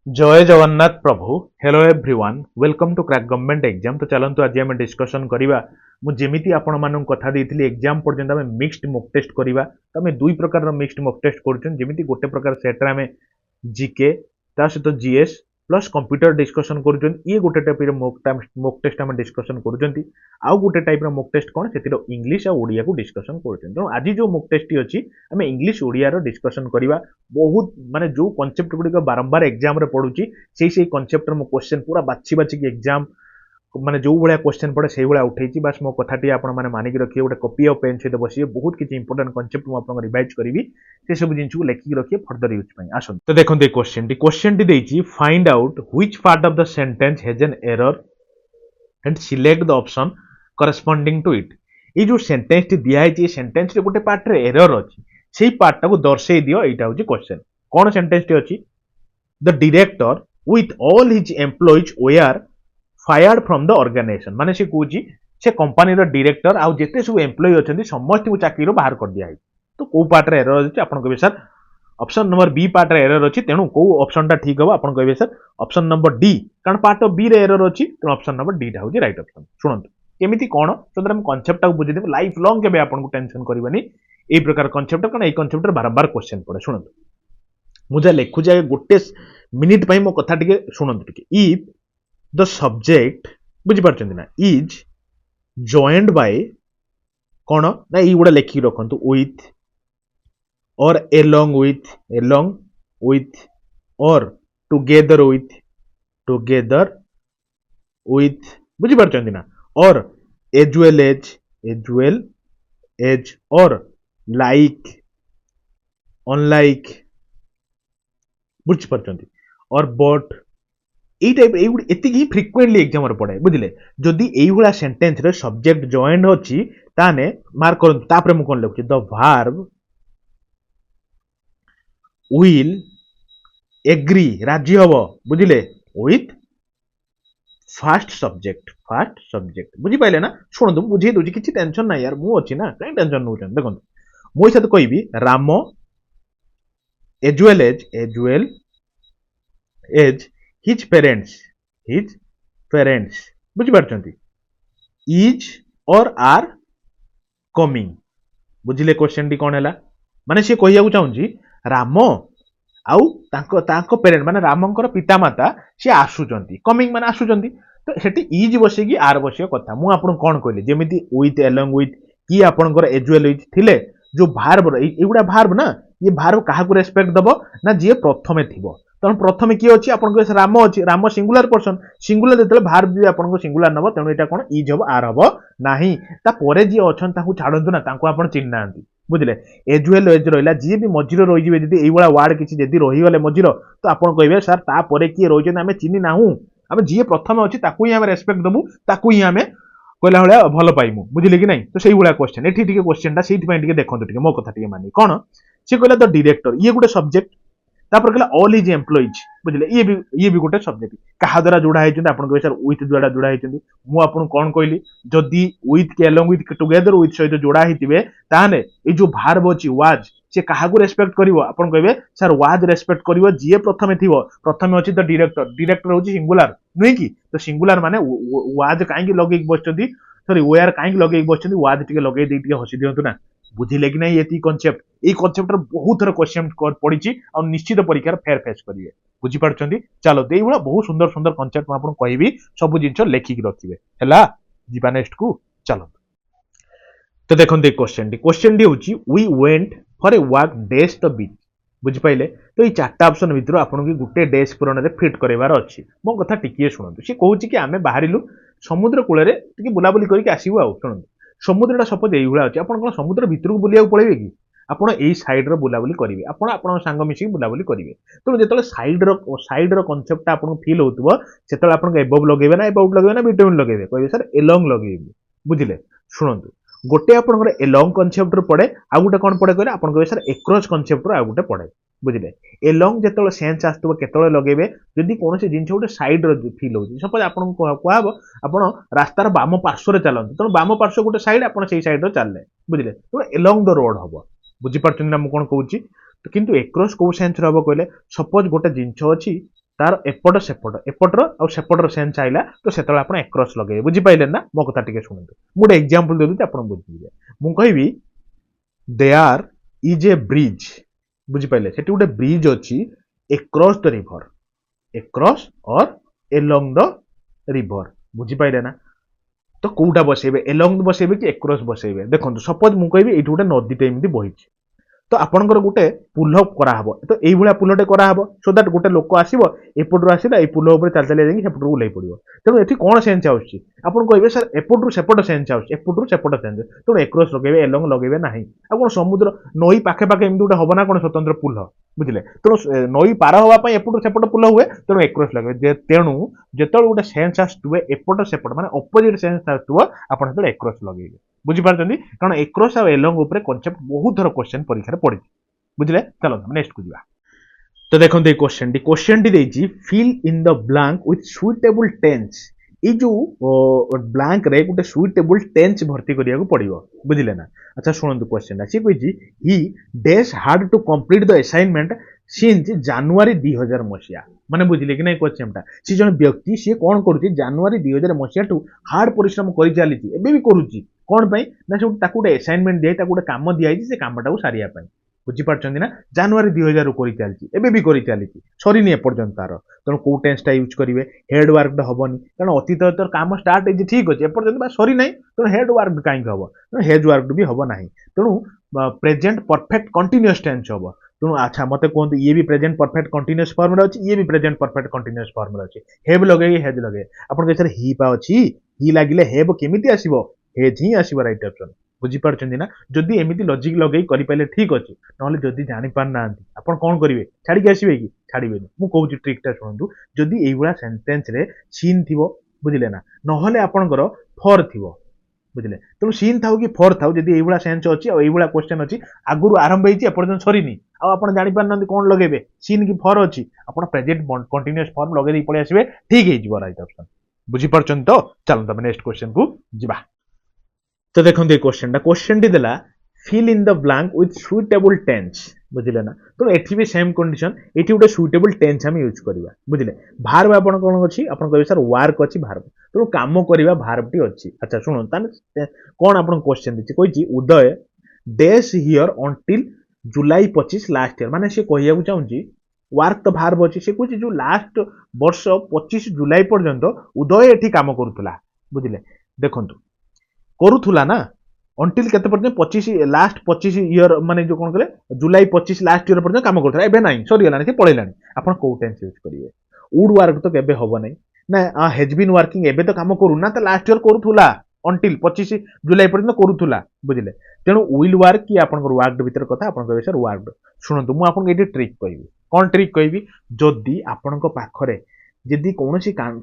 जय जगन्नाथ प्रभु hello everyone welcome to crack government exam. तो चलतु आज आम डिस्कसन करवा मुझे आपण मान कथा देती एग्जाम पर्यंत आम मिक्सड मॉक टेस्ट करवा। तो आम दुई प्रकार मिक्सड मॉक टेस्ट करमी गोटे प्रकार सेट्रे आम जीके ता सहित जीएस प्लस कंप्यूटर डिस्कसन कर ये गोटे टाइप मॉक टेस्ट आम डिस्कसन कर आउ गोटे टाइप मॉक टेस्ट कौन से इंग्लिश और ओडिया को डिस्कसन कर आज जो मॉक टेस्ट अच्छी आम इंग्लिश ओडिया डिस्कसन करवा। बहुत माने जो कॉन्सेप्ट गुड़िक बारंबार एग्जाम रे पड़ुची से कॉन्सेप्ट मो क्वेश्चन पूरा बाछी बाछी एग्जाम माने जो भाया क्वेश्चन पड़े से भाया उठेची। बस मो कथाटी आपण माने मानिक रखिए गोटे कॉपी और पेन सहित बसिए बहुत किसी इंपोर्टेंट कॉन्सेप्ट मु आपन रिवाइज करी से सब जिनिस को लेखिक रखिए फर्दर यूज पई। आसन तो देखो ये क्वेश्चन टी देची find out which part of the sentence has an error and select the option corresponding to it. ये जो सेंटेंस टी दिया है सेंटेंस रे गोटे पार्ट रे एरर अछि से पार्ट टाको दर्शाई दियो। एटा होची क्वेश्चन कौन सेंटेंस टी अछि the director with all his employees were fired from the organization माने से कहूची से कंपनी रो डायरेक्टर आउ जेते सब एम्प्लॉय अछंती समस्त को चाकरी रो बाहर कर दिया है। तो को पार्ट रे एरर अछि आपन कहबे sir option number B part रे एरर अछि तेनु को ऑप्शन टा ठीक हो आपन कहबे सर ऑप्शन नंबर डी कारण पार्ट ऑफ बी रे एरर अछि तो ऑप्शन नंबर डी टा होची राइट ऑप्शन। सुनंतु केमिति कोन तो हम कांसेप्ट टा बुझि देबो लाइफ लॉन्ग केबे आपन को टेंशन करबनी ए प्रकार कांसेप्ट कारण ए कांसेप्ट रे बारंबार क्वेश्चन पड़े। सुनंतु मुझे लिखु जाए गोटे मिनिट पई मो कथा टिके सुनंतु टिके इफ द सब्जेक्ट बुझी पारछंती ना इज जॉइंड बाय कोन ना ई गुडा लेखि रखंतु विथ और एलोंग विथ और टुगेदर विथ बुझी पारछंती ना और एज वेल एज और लाइक अनलाइक बुझी पारछंती और बट এই টাইপ এতিকি ফ্রিকুয়েন্টলি এক্সাম রে পড়ে বুঝলে। যদি এইগুলা সেন্টেন্স রে সবজেক্ট জয়েন্ট হচ্ছে তানে মার্ক করন্তু তারপরে মু কোন লিখুছি দ ভার্ব উইল এগ্রি রাজি হব বুঝলে উইথ ফার্স্ট সবজেক্ট বুঝি পাইলে না। শুনন্তু বুঝি দউছি কিছু টেনশন নাই यार মু অছি না কাই টেনশন নউছন। দেখুন মই সাথে কইবি Ram as well as his parents is पारछंती इज और आर कमिंग बुझिले। क्वेश्चन टी कोन हैला माने से कहिया को चाहूची राम आउ तांको पेरेंट माने रामंकर पितामाता से आसुचंती कमिंग माने आसुचंती तो सेठी इज बसे की आर बसे कथा मु आपन कोन कहले जेमिति विथ एलोंग विथ की आपनकर एज वेल विथ थिले जो भार्ब एगुडा भार्ब ना ये भार्ब काहा को रेस्पेक्ट दबो ना जे प्रथमे थिबो तेणु प्रथम किए अच्छी आपको राम अच्छी राम सिंगुलर पर्सन सिंगुलर जो भार्ब भी आपको सिंगुलर नब तेणु यहाँ कौन इज हम आर हम ना जी अच्छा छाड़ू ना आप चिन्ह बुझे एज वेल एज रहा जी भी मझीर रही जी ये वार्ड किसी रहीगले मझीर तो आप कहे सर तापर किए रही आम चिन्ह ना आम जी प्रथम अच्छी ही आम रेस्पेक्ट दबू ताकू ही आम कहला भाया भल पाइमु बुझे कि नहीं। तो सही भाया क्वेश्चन ये क्वेश्चन से देखते मो कथा मानी कौन सी कहला द डायरेक्टर ये गोटे सब्जेक्ट तापर कहला ऑल इज एम्प्लॉइज बुझले ये भी गोटे सब्जेक्ट कहा द्वारा जोड़ा होती आप कहे सर विथ द्वारा जोड़ा होती मु आपन कौन कहली जदि विथ के एलोंग विथ टुगेदर विथ सहित जोड़ा होते ताने ये जो भार्ब अच्छी वाज से क्या रेस्पेक्ट करिवो आपन कहबे सर वाज रेस्पेक्ट करिवो जी प्रथमे थिवो प्रथमे अछि द डायरेक्टर होची सिंगुलर नुहे कि तो सिंगुलर माने वाज काहे लगे बसचंती सॉरी वेयर काहे लगे बसचंती वाज टिके लगे दे टिके हसी दियंतु ना बुझिले कि नहीं ये कॉन्सेप्ट ये कॉन्सेप्ट बहुत थर क्वेश्चन पड़ी और निश्चित परीक्षा फेर फेस करेंगे बुझी पार्टी। चलो तो ये बहुत सुंदर सुंदर कॉन्सेप्ट मुझे कहबी सब जिन लिखिक रखिए है जीवा नेक्स्ट को चलो। तो देखते क्वेश्चन टी हूँ we went for a walk dash the beach बुझिपारे। तो ये चार्टा ऑप्शन भितर आपको गोटे डेज पूरण में फिट करार अच्छी मो कथा टिके शुणु सी कहूँ कि आम बाहर समुद्र कूल बुलाबुली करके आसबू आ शुणु समुद्रटा सपोज ये अच्छे आप समुद्र भितर को बुलाया पड़े कि आपड़ यही सैड बुलाबुली करेंगे आप सांग मिसिक बुलाबुली करेंगे तेणु जो सैड्र कनसेप्ट आपको फिल हो से आप एबव लगे ना एबव लगे ना बिटवीन लगे कहे सर एलंग लगे बुझे। शुणु गोटे आप एलंग कनसेप्ट पड़े आउ गोटे कौन पड़े कहले आप कहे सर एक्रॉस कनसेप्ट आउ गोटे पड़े बुझे। एलंग जो सेन्स आसो केतले लगे जदि कौन जिन गोटे सैड्र फिल हो सपोज आपको कहब आप रास्तार बाम पार्श्व चलते तेणु बाम पार्श्व गोटे सैड आप सैड्रे चलने बुझे तेणु एलंग द रोड हम बुझीपार ना मुझे कौन कहूँ तो किंतु एक्रॉस कौ सेन्स हम कहले सपोज गोटे जिनस अच्छी तार एपट सेपट एपटर आ सेपटर सेन्स आइला तो सेतବେଳେ आपण एक्रॉस लगे बुझी पाइले ना मो कथा टिके सुनंतु मु एक एग्जांपल देबी आपण बुझिबे मु कहबी देयर इज ए ब्रिज बुझी पाइले सेठी गोटे ब्रिज अछि एक्रॉस द रिवर एक्रॉस और एलोंग द रिवर बुझी पाइले ना तो कोउटा बसेबे एलोंग बसेबे कि एक्रॉस बसेबे देखंतु सपोज मु कहबी एठी गोटे नदी टे एमती बहिछि तो आपणकर गोटे पुल कराहब तो यही भाया पुलटे कराहब सो दैट गोटे लोक आसो एपटू आसला ये पुल चल चल जाए सेपटू ओह्ल पड़ो तेणु ये कौन सेन्स आउची आपन कहे सर एपटू सेपट सेन्स आउची एपटू सेपट सेन्स तेणु एक्रॉस लगे एलोंग लगे ना आ कौन समुद्र नई पाखे पाखे एमती गोटे हम ना कौन स्वतंत्र पुल बुझे तेणु नई पार हाँपा एपटू सेपट पुल हुए तेणु एक्रॉस लगे तेणु जो गोटे सेन्स आसुए एपट सेपट माने अपोजिट सेन्स आसुव आप एक्रॉस लगे बुझीपार्टी कारण एक्रॉस आ एलोंग उपर कॉन्सेप्ट बहुत थर क्वेश्चन परीक्षा पड़ी बुझे चलो नेक्स्ट को जा तो देखो ये क्वेश्चन टी देछि fill in the blank with suitable tense ये जो ब्लैंक रे गोटे सुइटेबल टेंस भर्ती करिया को पड़िबो बुझिले ना अच्छा सुनंतु क्वेश्चन सी कहिछि he dash hard to complete the assignment since January 2000 मसिया माने बुझिले कि नहीं क्वेश्चनटा सी जन व्यक्ति सी कोन करूछि जनवरी 2000 मसिया टू हार्ड परिश्रम करि चालिछि एबे भी करूछि कोन पई ना से ताकू गोटे असाइनमेंट दिया ताकू गोटे काम दिया से कामटा को सारिया पई बुझीपार्टी ना जनवरी 2000 कर चलती एबे भी कर चलती सरीनी एपर्यंत तार तेणु कौ टेन्सटा यूज करेंगे हेड वर्क हेनी कारण अतीत तो काम स्टार्ट है ठीक अच्छे एपर्यंत सरी ना तेणु हेड वर्क कहीं हम तेणु हेड वर्क भी हम ना तेणु प्रेजेंट परफेक्ट कंटिन्यूअस टेन्स हम तेणु अच्छा मत कहते ये भी प्रेजेंट परफेक्ट कंटिन्यूअस फॉर्म रे अच्छी ये भी प्रेजेंट परफेक्ट कंटिन्यूअस फॉर्म रे अच्छी हेब लगे हेज लगे आप सर ही पा अच्छी ही लगे हेब केमी आसो हेज ही आसो राइट ऑप्शन बुझीपार्टी ना जदि एमती लजिक लगे करें ठीक अच्छे ना जदि जापार ना आप कौन करेंगे छाड़ी आसवे कि छाड़े मुझे कौन ट्रिकटा शुणु जदि ये सेन्टेन्स रे सीन थी बुझे ना ना आपणकर फर थी बुझे तेणु सीन था कि फर था जदि ये सेन्स अच्छी और ये क्वेश्चन अच्छी आगुरी आरंभ होपर्यंत सरीनी आप जापार ना कौन लगे सीन कि फर अच्छी आप प्रेजेंट कंटिन्यूअस फॉर्म लगे पलि आसवे ठीक है राइट ऑप्शन बुझीपार्टी तो चलो तुम नेक्स्ट क्वेश्चन को जा तो देखो ये क्वेश्चन टी देला fill in the blank with suitable tense बुझिले ना तो एठी भी सेम कंडीशन एठी गोटे सुइटेबल टेंस हम यूज करबा बुझिले भार्ब आपण कोन अछि आपण कहबे सर वर्क अछि भार्ब तो काम करबा भार्ब टी अछि अच्छा सुनो ताने कोन आपण क्वेश्चन दिछि कहिछि Uday dash here until July 25 last year माने से कहिया को चाहूची वर्क तो भार्ब अछि से कहछि जो लास्ट वर्ष 25 जुलाई पर्यंत उदय एठी काम करूतला बुझिले देखंतु करूला ना अंटिल केते पर्यंत 25 लास्ट 25 ईयर माने जो कोन कले जुलाई 25 लास्ट ईयर पर्यंत काम करथरा एबे नाही सॉरी लानी से पळेलानी आपण को टेंस यूज करिवे वुड वर्क तो केबे होबो नाही ना हैज बीन वर्किंग एबे तो काम करू ना तो लास्ट ईयर करूला अंटिल 25 जुलाई पर्यंत करूला बुझिले तेणु विल वर्क कि आपण वर्क भीतर कथा आपण कहबे सर वर्क सुनंतु मु आपण एटी ट्रिक कहबी कोन ट्रिक कहबी जदी आपण को पाखरे जदि कौन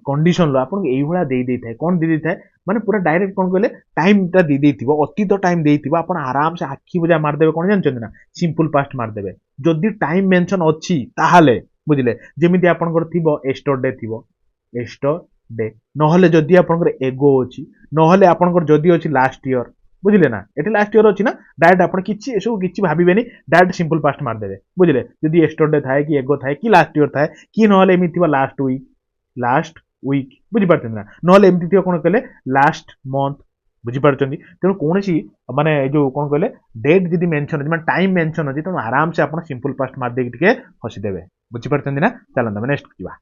कंडीशन आपको ये दे थाए कौन दे थाए माने पूरा डायरेक्ट कौन कहले टाइमटा दे अतीत टाइम दे आप आराम से आखि बुझा मारदेवे कौन जानते ना सिंपल पास्ट मारदेवे जदि टाइम मेंशन अच्छी ताहाले बुझिले जेमिति आपनकर थिबो एस्टरडे थिबो एस्टरडे नहले जदि आपनकर एगो अछि नहले आपनकर जदि अछि लास्ट ईयर बुझिले ना एटी लास्ट ईयर अछि ना डायरेक्ट आपण किछि एसो किछि भाबिबेनी डायरेक्ट सिंपल पास्ट मारदेवे बुझिले जदि एस्टरडे थाए कि एगो थाए कि लास्ट ईयर थाए कि नहले एमि थिबा लास्ट वीक बुझीपार ना ना एमती थी कौन कहले लास्ट मंथ बुझीपार तेणु कौन माने जो कौन कहले डेट जी मेंशन अच्छे टाइम मेंशन अच्छे तेणु आराम से आप सिंपल पास्ट मारदे टे हसीदेवे बुझीपार ना चलते नेक्स्ट जा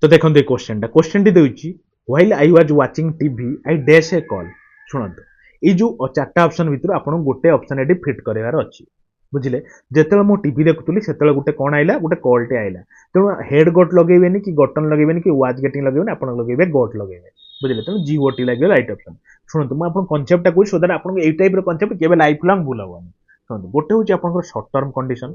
तो देखो ये क्वेश्चन टी देछि while I was watching TV I dash a call शुणନ୍ତୁ ये जो चार्टा ऑप्शन भितर आपन गोटे ऑप्शन एटी फिट करार अच्छी बुझिले जेतेबेले मो टीवी देखुतली सेतेबेले गोटे कोन आइला गोटे कॉलटे आइला तेणु हेड गोट लगेबेनी कि गटन लगेबेनी कि वाच गेटिंग लगेबेनी आपण लगेबे गोट लगेबे बुझिले तेणु जीओटी लगे राइट ऑप्शन शुणନ୍ତୁ मु आपण कांसेप्टटा कोइ सो दैट आपण ए टाइप रो कांसेप्ट केबे लाइफ लॉन्ग भूल होबनी शुणନ୍ତୁ गोटे होची आपण short term condition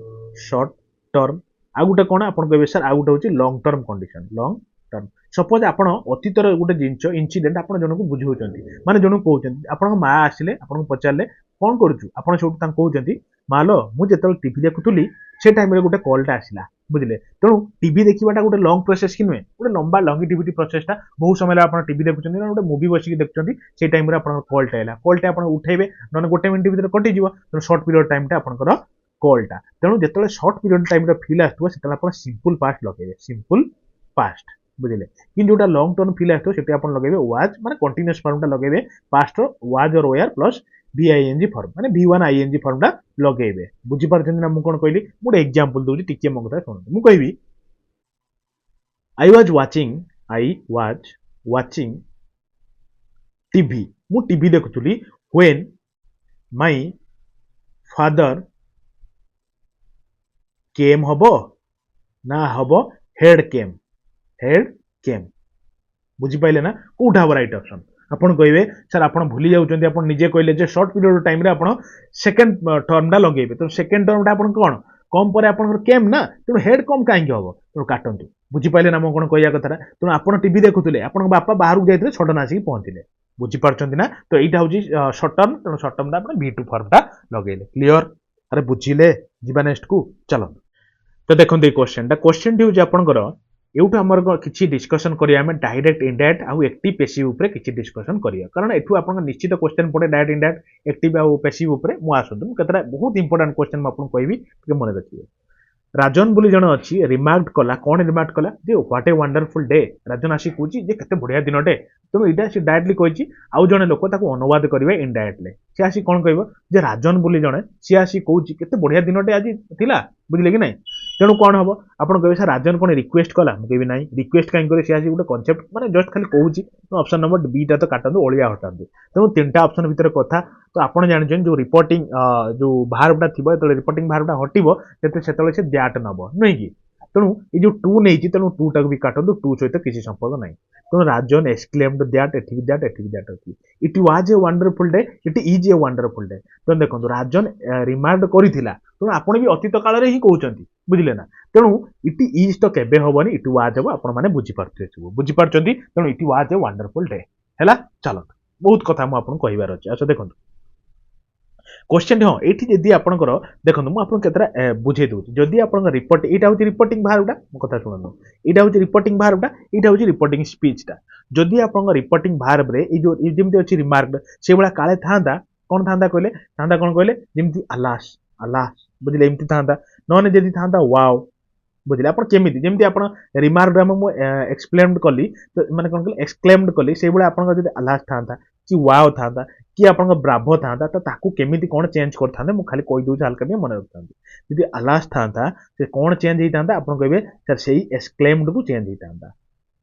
short term आ गोटे कोन आपण कहबे सर आ गोटे होची long term condition long term suppose आपण अतीतर गोटे जिंस इंसिडेंट आपण जन को बुझौचंती माने जन को कहउचंती आपण मां आसिले आपण को पचारले कौन करूछु आपण छोट तां कहउचंती मालो मु जेतल टीवी देखुतली से टाइम रे गोटे कॉलटा आसिला बुझिले तेणु टीवी देखिबाटा गोटे लॉन्ग प्रोसेस कि नुहे गोटे लंबा लॉन्गिटिविटी प्रोसेसटा बहुत समय आप टीवी देखुचंती ना गोटे मूवी बसिक देखुचंती से टाइम रे आपण कॉलटा आइला कॉलटा आपण उठेबे न गोटे मिनिट भीतर कटि जीवो तेणु शॉर्ट पीरियड टाइमटा आपनकर कॉलटा तेणु जेतले शॉर्ट पीरियड टाइम रे फील आस्तुवा सेतला आपण सिंपल पास्ट लगेबे सिंपल पास्ट बुझिले कि जोटा लॉन्ग टर्म फील आथो सेटी आपण लगेबे वाज माने कंटीन्यूअस फॉर्मटा लगेबे पास्ट रो वाज और वेयर प्लस VING फॉर्म माने V1 ING फॉर्मटा लगेबे बुझि परछन ना मु कोन कहली मु एग्जांपल दोजी टिके मो कथा सुन मु कहबी I was watching TV मु TV देखुथुली when my father came हबो ना हबो head came बुझी पाइले ना कोठा हबो राइट ऑप्शन आपण कहबे सर आपण भूली जाउचंदी आपण निजे कहले जे शॉर्ट पीरियड टाइम रे आपण सेकंड टर्म डा लगेबे तो सेकंड टर्म डा आपण कोन कम पर आपण केम ना तो हेड कम काहे हबो तो काटंतु बुझी पाइले ना मो कोन कहया कथा तो आपण टीवी देखुतले आपण बापा बाहर जाइतले सडन आसी पहुंचले बुझी परछंती ना तो एटा होची शॉर्ट टर्म डा आपण V2 फॉर्म टा लगेले क्लियर अरे बुझिले जीवा नेक्स्ट को चलो तो देखो क्वेश्चन टी आपंकर एवठू आमर किसी डिस्कसन करिया हमें डायरेक्ट इनडायरेक्ट आउ एक्टिव पैसिव ऊपर किसी डिस्कसन करिया कारण एठू आपन निश्चित क्वेश्चन पड़े डायरेक्ट इनडायरेक्ट एक्टिव आउ पैसिव ऊपर मु आसुंतु केतरा बहुत इंपोर्टेंट क्वेश्चन म आपन कहबी के मन रखिए राजन बोली जण अछि रिमार्क कला कोन रिमार्क कला जे व्हाट ए वंडरफुल डे राजन आसी कहूची जे केते बढ़िया दिनटे तेणु इटा से डायरेक्टली कहूची आउ जणे लोक ताको अनुवाद करिवे इनडायरेक्टली से आसी कोन कहबो जे राजन बोली जणे से आसी कहूची केते बढ़िया दिनटे आज थिला बुझिले कि नहीं तेणु कौन हम आपन कहबे सर राजन कोन रिक्वेस्ट कला मु कहबी नहीं रिक्वेस्ट काई करे से आसी गोटे कांसेप्ट माने जस्ट खाली कहूची ऑप्शन नंबर बी टा तो काटंदो ओलिया हटांदो तेणु तीनटा ऑप्शन भीतर कथा तो आपन जानिछन जो रिपोर्टिंग जो भारबटा थिबो तो रिपोर्टिंग भारबटा हटिबो सेतले से दैट नबो नहीं कि तेणु ये जो 2 नहीं तेणु 2 टाक भी काटंदो 2 सहित किसी संपर्क नहीं तेणु Rajan exclaimed that that it was a wonderful day it is a wonderful day तो देखो राजन रिमार्क करिथिला तेणु आपण भी अतीत काल रे ही कहउचंती बुझिले ना तेणु इट इज तो केबे होबनी इट वाज हबो आपण माने बुझी पारछंती तेणु it was a wonderful day हैला चलो बहुत कथा मु आपण कहिबार अछि अच्छा देखो क्वेश्चन हाँ ये जदि आपंकर देखो मुझे केतरा बुझे दूसरी जदि आप रिपोर्ट यहाँ हूँ रिपोर्टिंग भारटा मो कथा शुणु यहाँ हूँ रिपोर्टिंग भारटा यहाँ हूँ रिपोर्टिंग स्पीचटा जदि आप रिपोर्टिंग भारब जो जमी अच्छी रिमार्क से भाया काले था कौन था कहले था कौन कहले जमी अलास अलास बुझे एमती था नने जदि था वाओ बुझे आप केमी जमी आप रिमार्क मुझे एक्सप्लेम्ड कली तो मैंने कौन कहले एक्सक्लेम्ड कली से भाया आप अलास था कि वाओ था कि आप ब्राभो था तो ताकू केमिति कौन चेंज करते मु खाली कही दूसरी हल्का नहीं मन रखता जी अलास था से कौन चेंज होता आप कहे सर से एक्सक्लेम्ड को चेंज होता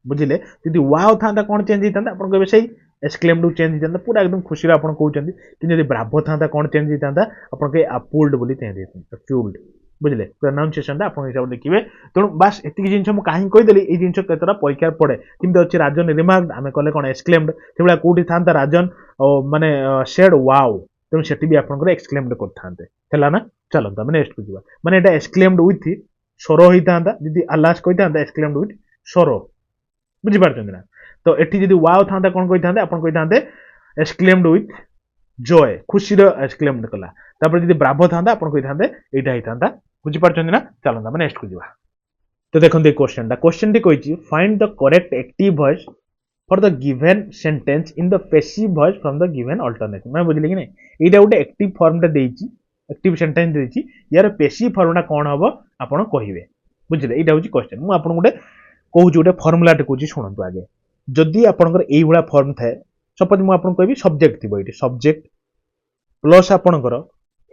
बुझे जी वाओ था कौन चेंज होता आप कहे से एक्सक्लेम्ड को चेंज होता पूरा एकदम खुशी आप कहते कि ब्राभो था कौन चेंज होता आप कहे अपूल्ड बोली चेंज होता फ्यूल्ड बुझे प्रोनाउंसिएशन आप हिसाब देखिए तेणु बास एति जिन कहीं कहीदेली ये जिन केतटा परीक्षा पड़े किमती अच्छे राजन रिमार्क आम कले कौन एक्सक्लेम्ड से भाया कौटी था राजन माने शेड वाओ तेणु से भी आप एक्सक्लेम्ड करते ना चलता मैंने नेक्स्ट को जावा माने एटा एक्सक्लेम्ड विथ स्वर होता जी अलास कही था एक्सक्लेम्ड विथ स्वर बुझीपार ना तो ये जी वाओ था कौन कही था आप कही था एक्सक्लेम्ड विथ जॉय खुशी एक्सक्लेम्ड कला जी ब्राभो था आप कही था यहाँ होता बुझीपार ना चलता मैं नेक्स्ट को जावा तो देखते क्वेश्चन टी कही find the correct active voice for the given sentence in the passive voice from the given alternative मैं बुझे कि नहीं यहाँ गोटे एक्टिव फॉर्मटा देती एक्टिव सेंटेंस देती यार पैसिव फॉर्मटा कौन हम आप कहे बुझे यहाँ हूँ क्वेश्चन मुझे आपको गोटे कहूँ गोटे फर्मुलाटे कहूँ शुणु आगे जदि आपंकर यही फॉर्म थाए सपोज मुझे आपको कहि सब्जेक्ट थी ये सब्जेक्ट प्लस आपंकर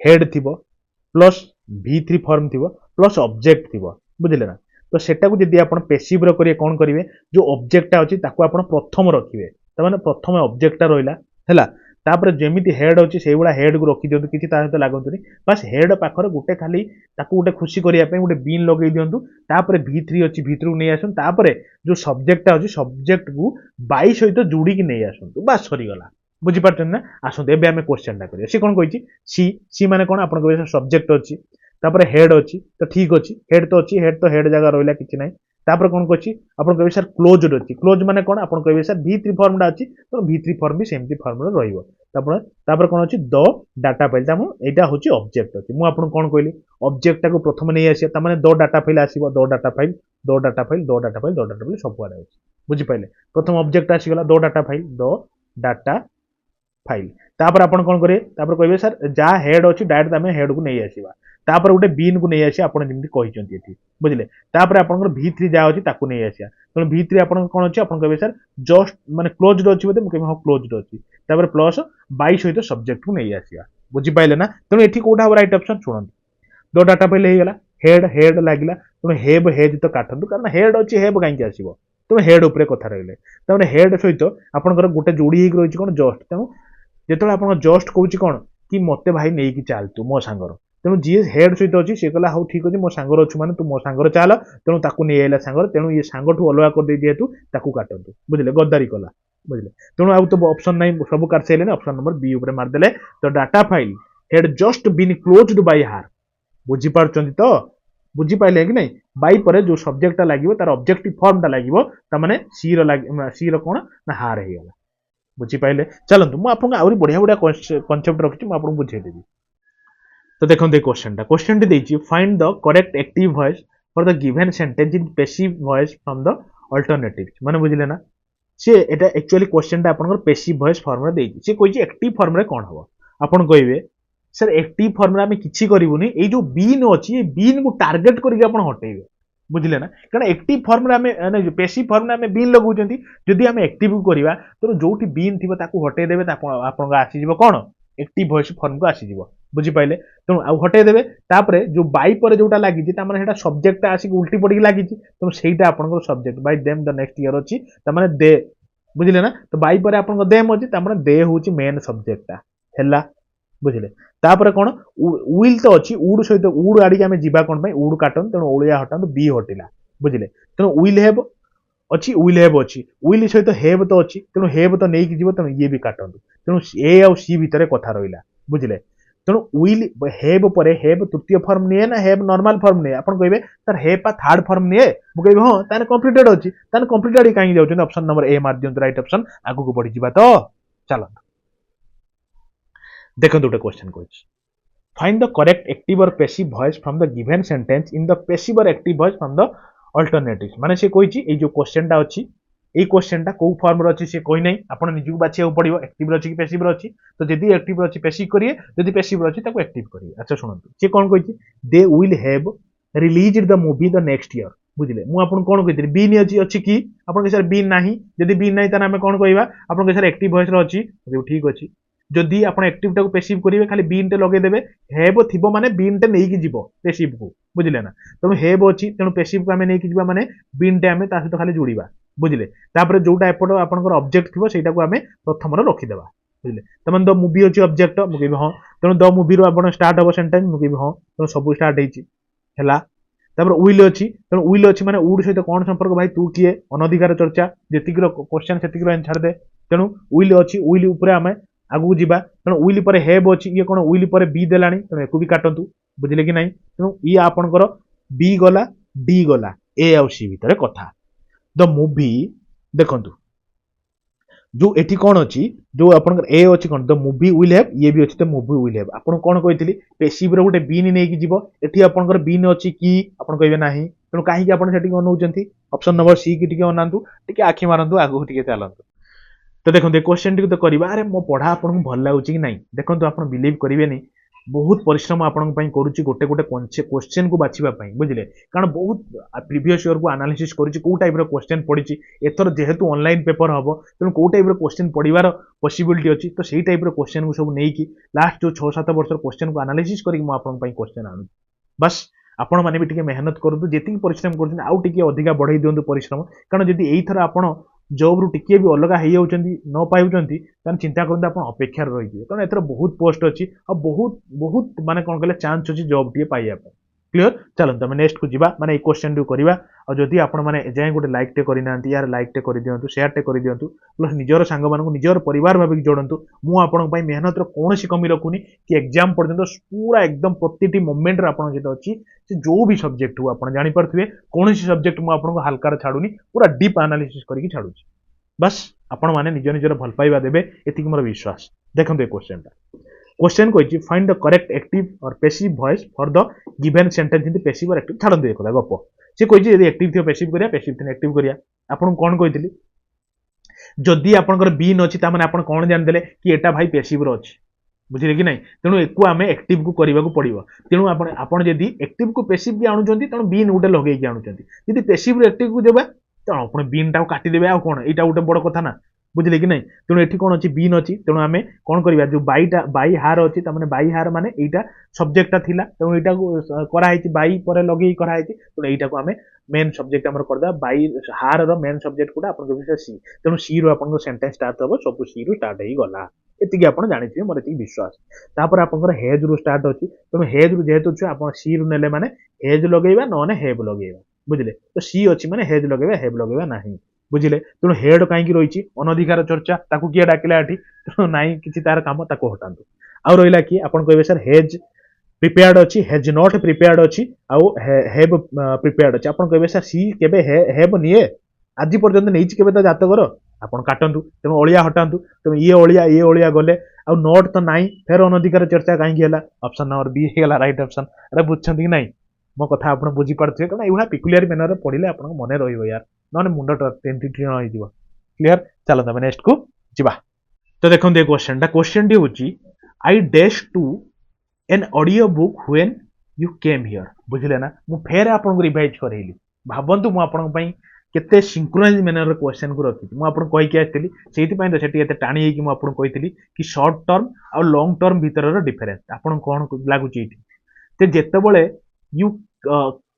हेड थी प्लस V3 फॉर्म थी प्लस ऑब्जेक्ट थी बुझे ना तो सेटा को जदि आप पैसिव करिए कौन करेंगे जो ऑब्जेक्टा अच्छी आप प्रथम रखिए तमाने प्रथम ऑब्जेक्टा रहा है तापर जमी हेड अच्छी से भाया हेड को रखी दिखाँ किसी सहित लगतुनि बस हेड पाखर गोटे खाली गोटे खुशी करने गोटे बीन लगे दिंतु तापर V3 अच्छी V3 को नहीं आसतु तापर जो सब्जेक्टा अच्छी सब्जेक्ट को बाई सहित जोड़ी नहीं आसतु बस सरीगला बुझीपार ना आसतु एवं आम क्वेश्चन करिए सी कौन कही सी माने कौन आप सब्जेक्ट अच्छी तापर हेड अच्छी तो ठीक अच्छी हेड तो अच्छी हेड तो हेड जगह रहा कि ना तापर कौन कही आप कहे सर क्लोज्ड अच्छी क्लोज माने कौन आप कहे सर V3 फॉर्मटा अच्छी तो V3 फॉर्म भी सेमती फॉर्म रहा कौन अच्छी द डाटा फाइल यहाँ हूँ ऑब्जेक्ट अच्छी मुझे कौन कहली ऑब्जेक्टा को प्रथम नहीं आसा मैंने द डाटा फाइल आसो the data file the data file the data file the data file सब अच्छे बुझीपारे प्रथम ऑब्जेक्ट आसीगला द डाटा फाइल तापर आप कौन करेंगे कहे सर जहाँ हेड अच्छी डायरेक्ट आम हेड को नहीं आसवा तापर गोटे बीन को नहीं आसी आपण जेमति कहिसंती एठी बुझिले तापर आपनकर V3 जा अछि ताकू नहीं आसिया तेणु V3 आपन कोन अछि आपन कहबे सर जस्ट माने क्लोज्ड अछि बोते मु कहबे हां क्लोज्ड अछि तापर प्लस 22 सहित सब्जेक्ट को नहीं आसिया बुझि पाइले ना तेणु एठी कोठा हो राइट ऑप्शन सुनंतु दो डाटा पहले हे गला हेड हेड लागिला तेणु हेब हेज तो काटंतु कारण हेड अछि हेब काई आसीबो तेणु हेड ऊपर कथा रहिले ताने हेड सहित आपनकर गोटे जोड़ी हेक रहिछि कोन जस्ट तेणु जेतले आपन जस्ट कहूछि कोन कि मते भाई नै कि चाल तू मो सांगर तेणु जी हेड सहित अछि से कहला हाउ ठीक अछि मो सांगर अछि माने तू मो सांगर चाल तेणु ताकू नै आइला सांगर तेणु ये सांगठू अलगा कर दे जेतु ताकू काटंतु बुझिले गद्दारी कला बुझिले तेणु आउ तो ऑप्शन नै सब काट सेले ऑप्शन नंबर बी ऊपर मार देले तो data file had just been closed by her बुझी पारछंती तो बुझी पाइले कि नहीं बाई पर जो सब्जेक्ट लागिवो तार ऑब्जेक्टिव फॉर्म ता लागिवो ता माने सी रो सी रो कोन ना हार हे गला बुझी पाइले चलंतु मु आपन आउरी बढ़िया बढ़िया कांसेप्ट रखछि मु आपन बुझे देबी तो देखो दे क्वेश्चन टी देछि find the correct active voice for the given sentence in passive voice from the alternatives माने बुझिले ना से एटा एक्चुअली क्वेश्चन टा आपन पैसिव वॉइस फॉर्म रे देछि से कहिछि एक्टिव फॉर्म रे कोन हबो आपन कहिबे सर एक्टिव फॉर्म रे हम किछि करिवुनी ए जो बीन अछि ए बीन को टारगेट करके आपन हटेइबे बुझिले ना कारण एक्टिव फॉर्म रे हम जो पैसिव फॉर्म रे हम बीन लगौचंती जदि हम एक्टिव करिवा तो जोठी बीन थिबो ताकू हटेइ देबे आपन आसी जिवो कोन एक्टिव वॉइस फॉर्म को आसी जिवो बुझी पाइले तेणु आउ हटेइ देबे तापरे जो बाई पर जोटा लागि ता माने हेटा सब्जेक्ट आसी उल्टी पड़ी लागि तेणु सेटा आपन subject by them the next year अछि ता माने दे बुझिले ना तो बाई पर आपन देम अछि ता माने दे होची मेन सब्जेक्ट ता हैला बुझिले तापर कोन विल तो अछि उड सहित उड आडी हम जिबा कोन पई उड काटन तेणु ओलिया हटान बी हटिला बुझिले तेणु विल हैव अछि विल हैव अछि विल सहित हैव तो अछि तेणु हैव तो नै कि जिवो तेणु ये भी काटन तेणु ए आ सी भितरे कथा रहिला बुझिले तेणु विल हैव परे हैव तृतीय फॉर्म निए ना हैव नॉर्मल फॉर्म निए अपन कहबे सर हैव पा थर्ड फॉर्म निए मु कहबे हां ताने कंप्लीटेड अछि ताने कंप्लीटेड काई जाउछन ऑप्शन नंबर ए मार दियंतु राइट ऑप्शन आगु को बढ़ी जिबा तो चलो देखो दुटे क्वेश्चन कोइछ फाइंड द करेक्ट एक्टिव और passive voice from the given sentence in the passive और active voice from the alternatives माने से कोइछि ए जो क्वेश्चन टा अछि ए क्वेश्चन टा को फॉर्म रो अछि से कोइ नै आपण निजु बाछिया पड़िबो एक्टिव रो अछि कि पैसिव रो अछि तो जदी एक्टिव रो अछि पैसिव करिए जदी पैसिव रो अछि ताको एक्टिव करिए अच्छा सुनंतु से कोन कोइछि they will have released the movie the next year बुझिले मु आपण कोन कहितरी बी नि अछि कि आपण के सर बी नाही जदी बी नाही ताना हम कोन कहिबा आपण के सर एक्टिव वॉइस रो अछि ठीक अछि जदि आपण एक्टिव टाको पैसिव करिवे खाली बीन टे लगे देबे हेब थिबो माने बीन टे नै कि जिवो पैसिव को बुझिले ना तेणु हेब अछि तेणु पैसिव को हमें नै कि जिबा माने बीन टे हमें ता सहित खाली जोड़ीबा बुझिले तापर जोटा एपट आपनकर ऑब्जेक्ट थिबो सेटा को हमें प्रथम रो रखि देबा बुझिले तमन द मूवी अछि ऑब्जेक्ट मु कहबे हां तेणु द मूवी रो आपण स्टार्ट हो सेंटेंस मु कहबे हां तेणु सब स्टार्ट हेछि हैला तापर विल अछि तेणु विल अछि माने उड सहित कोन संपर्क भाई तू किए अनधिकार चर्चा जेतिक रो क्वेश्चन सेतिक रो आंसर दे तेणु विल अछि विल ऊपर हमें आगु जीवा तेणु विल पर हेब अछि ये कोन विल पर बी देलानी तेणु एको भी काटंतु बुझिले कि नहीं तेणु ई आपनकर बी गला डी गला ए और सी भितरे कथा द मूवी देखंतु जो एठी कोन अछि जो आपनकर ए अछि कोन द मूवी विल हैव ये भी अछि द मूवी विल हैव आपन कोन कहितली पैसिव रो गोटे बी नि नै कि जीवो एठी आपनकर बी न अछि कि आपन कहबे नाही तेणु काहे कि आपन सेठी अनौचंती ऑप्शन नंबर सी की टिके अनांतु टिके आखि मारंतु आगु टिके चालंतु तो देखो क्वेश्चन टी तो करवा अरे मो पढ़ा आपन भल लगुच कि नहीं देखो आप बिलीव करेंगे बहुत परिश्रम आपण करुच्ची गोटे गोटे क्वेश्चन को बाछिबा बुझिले कारण बहुत प्रीवियस ईयर को एनालिसिस करुच्ची को टाइप रो क्वेश्चन पड़ी एथर जेहेतु ऑनलाइन पेपर हम तेणु को टाइप रो क्वेश्चन पढ़वार पॉसिबिलिटी अच्छी तो सही टाइप रो क्वेश्चन को सब नहीं लास्ट जो 6-7 वर्ष क्वेश्चन को एनालिसिस करके मु आपण क्वेश्चन आनु बस आपण माने भी टिके मेहनत करतु जेति परिश्रम करछन आउ टिके अधिका बढ़ाई दियंतु परिश्रम कारण जदि एई थर आपण जॉब रु टिके भी अलग हो जाउछंती न पाउछंती तन चिंता करंतु आपण अपेक्षा रहि जिवे कारण एथर बहुत पोस्ट अछि और बहुत बहुत माने कोन कहले चांस अछि जॉब टिके पाइया क्लियर चलंतु हम नेक्स्ट को जिबा माने ए क्वेश्चन टिके करबा और जदि आपण माने जाय गोटे लाइक टे करि नांती यार लाइक टे करि दियंतु शेयर टे करि दियंतु प्लस निजर सांग मानकु निजर परिवार भाबी जोड़ंतु मु आपण पई मेहनत रो कोनोसी कमी रखुनी कि एग्जाम पर्यंत पूरा एकदम प्रतिटी मोमेंट रे आपण जेतो अछि से जो भी सब्जेक्ट हो आपण जानि परथुवे कोनोसी सब्जेक्ट मु आपण को हल्का रे छाडुनी पूरा डीप एनालिसिस करके छाडुची बस आपण माने निज निजर भल पाइबा देबे एतिक मोर विश्वास देखंतु ए क्वेश्चन कहिछि फाइंड द करेक्ट एक्टिव और passive voice for the given sentence in the passive और एक्टिव छाडंतु एकला गप से कहिछि यदि एक्टिव थियो पैसिव करिया पैसिव थियो एक्टिव करिया आपण कोन कहितली जदि आपनकर बी न अछि ता माने आपण कोन जान देले कि एटा भाई पैसिव रो अछि बुझिले कि नहीं तेणु एकु आम एक्टिव को करने को पड़ो तेणु आपण जदि एक्टिव को पेसिव की आणुचंती तेणु बीन गोटे लगे आणुचंती जदि पेसिव एक्टिव को देबा तो आपण बीन टा काटिदेबे आ कोन एटा गोटे बड़ कथा ना बुझिले कि नहीं तेणु एठी कोन अछि बीन अछि तेणु आमे कोन करबा जो बाई हार अछि त माने बाई हार माने एटा सब्जेक्ट ता थिला तेणु एटा को करा हेछि बाई परे लगे करा हेछि तेणु एटा को आमे मेन सब्जेक्ट हमर करदा बाई हार रो मेन सब्जेक्ट कोडा आपण को सी तेणु सी रो आपण को सेंटेंस स्टार्ट हबो सब सी रो स्टार्ट हेई गला एतिकी आपण जानिथिबे मोर एतिकी विश्वास तापर आपनकर हेज रू स्टार्ट अछि तेणु हेज रू जेहेतु छु आपण सी रू नेले माने हेज लगेबा नने हेब लगेबा बुझिले तो सी अछि माने हेज लगेबा हेब लगेबा नाही बुझिले तेणु हेड काईकी रहिछि अनधिकार चर्चा ताकू किए डाकिला एठी तेणु नाही किछि तार काम ताकू हटांतु आ रहिला कि आपण कहबे सर हेज प्रिपेयर्ड अछि हेज नॉट प्रिपेयर्ड अछि आ हेब प्रिपेयर्ड अछि आपण कहबे सर सी केबे हेब निए आज पर्यंत नहीं केबे तो जातकर आपण काटंतु तेणु अलिया हटांतु तेणु ये ओलिया गले आ नोट तो नाई फेर अनधिकार चर्चा कहीं है ऑप्शन नंबर बी है राइट ऑप्शन अरे बुझे कि नहीं मो कथा आप बुझी पारे कारण यहाँ पिकुलियर मेनर पढ़ले आप मन रो यार ना मुंड टेंटी टीण हो क्लीयर चलो तब नेक्स्ट को जीवा तो देखो ये क्वेश्चन टी हूँ I dash to an audio book when you came here बुझले ना मु फेर आपको रिवाइज करेली भावतु मुझे केते सिंक्रोनाइज मैनर क्वेश्चन को रखी मुझे कहीकि आसती से तो टाणी होकर कही कि शॉर्ट टर्म आ लॉन्ग टर्म भीतर डिफरेन्स आपन कौन लगुच ये जितेबले यू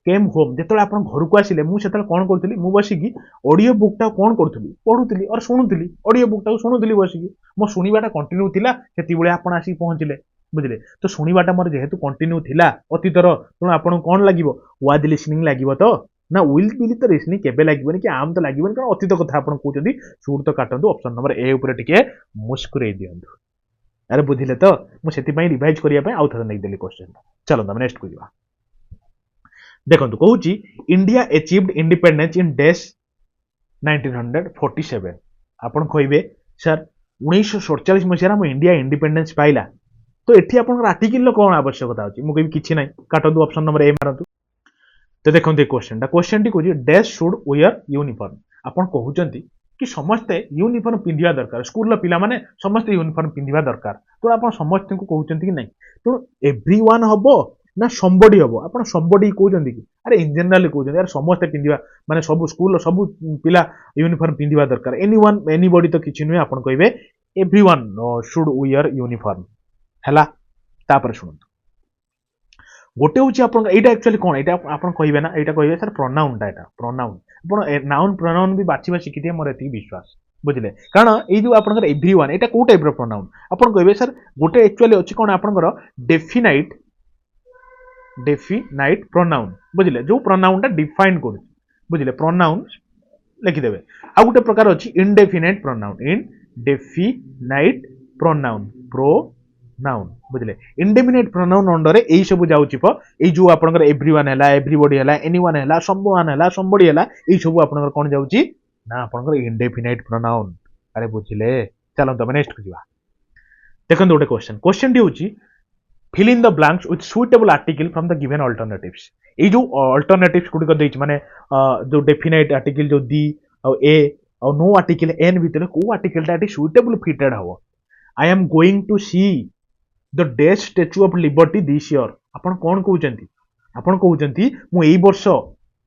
केम होम जो आप घर को आसिले मुझे कौन करी मुझे बसिकी ऑडियो बुकटा कौन करी पढ़ुली और शुणुली ऑडियो बुकटा शुणुली बसिकी मो शुणाटा कंटिन्यू थिला से आप आसिक पहुँचले बुझे तो शुणाटा मोर जेहेतु कंटिन्यू थिला अतीतर तेणु आपन कौन लगे वाज लिसनिंग लगे तो ना विल बिल तो लिसनिंग केबे लागबनी कि आम तो लागबनी कारण अतीत कथा आपण कहउछथि शूट तो काटंतु ऑप्शन नंबर ए ऊपर टिके मुस्कुराई दियंतु अरे बुझिले तो मु सेति पई रिवाइज करिया पई आउथर नै देली क्वेश्चन चलो हम नेक्स्ट को जिवा देखंतु कहउछि इंडिया अचीव्ड इंडिपेंडेंस इन डेस 1947 आपण कहिबे सर 1947 मसिया हम इंडिया इंडिपेंडेंस पाइला तो एठी आपण आर्टिकल कोन आवश्यकता अछि मु कहि किछि नै काटंतु ऑप्शन नंबर ए मारंतु तो देखो क्वेश्चन टी कह डैश शुड वेयर यूनिफॉर्म आपन कहउचंती कि समस्ते यूनिफॉर्म पिंधिबा दरकार स्कूल पिला माने समस्ते यूनिफॉर्म पिंधिबा दरकार तो आपन समस्त को कहउचंती कि नहीं तो एवरीवन हबो ना समबडी हबो आपन समबडी कहउचंती कि अरे इन जनरल कहउचंती यार समस्ते पिंधिबा माने सब स्कूल सब पिला यूनिफॉर्म पिंधिबा दरकार एनीवन एनीबॉडी तो किछि नुय आपन कहबे एवरीवन शुड वेयर यूनिफॉर्म हैला तापर सुनंतु गोटे हूँ आप एक्चुअली कौन यहाँ आप कहे ना यहाँ कहे सर प्रोनाउनटा यहाँ प्रोनाउन आप नाउन प्रोनाउन भी बाछा शिखी मोर ये विश्वास बुझे कारण ये जो आप एवरीवन यहाँ कौ टाइप प्रोनाउन आप कहे सर गोटे एक्चुअली अच्छी कौन आपंकर डेफिनाइट प्रोनाउन बुझे जो प्रोनाउनटा डिफाइन कर बुझे प्रोनाउन लिखिदेवे आ गोटे प्रकार अच्छी इनडेफिनाइट प्रोनाउन नाउन बुझले इंडेफिनाइट प्रोनाउन अंडर यही सब जाउछि प ए जो आपनकर एवरीवन हैला एवरीबॉडी हैला एनीवन हैला समवन हैला समबडी हैला ए सब आपनकर कोन जाउछि ना आपनकर इंडेफिनाइट प्रोनाउन अरे बुझले चलो तब नेक्स्ट को जिवा देखन गोटे क्वेश्चन टी होछि fill in the blanks with suitable article from the given alternatives ए जो अल्टरनेटिव्स गुडी दैछि माने जो डेफिनाइट आर्टिकल जो दी और ए और नो आर्टिकल एन भीतर को आर्टिकलटा एटी सुटेबल फिटेड हबो I am going to see the dash statue of liberty this year आपण कौन कहउचंती आपण कहउचंती मु एई वर्ष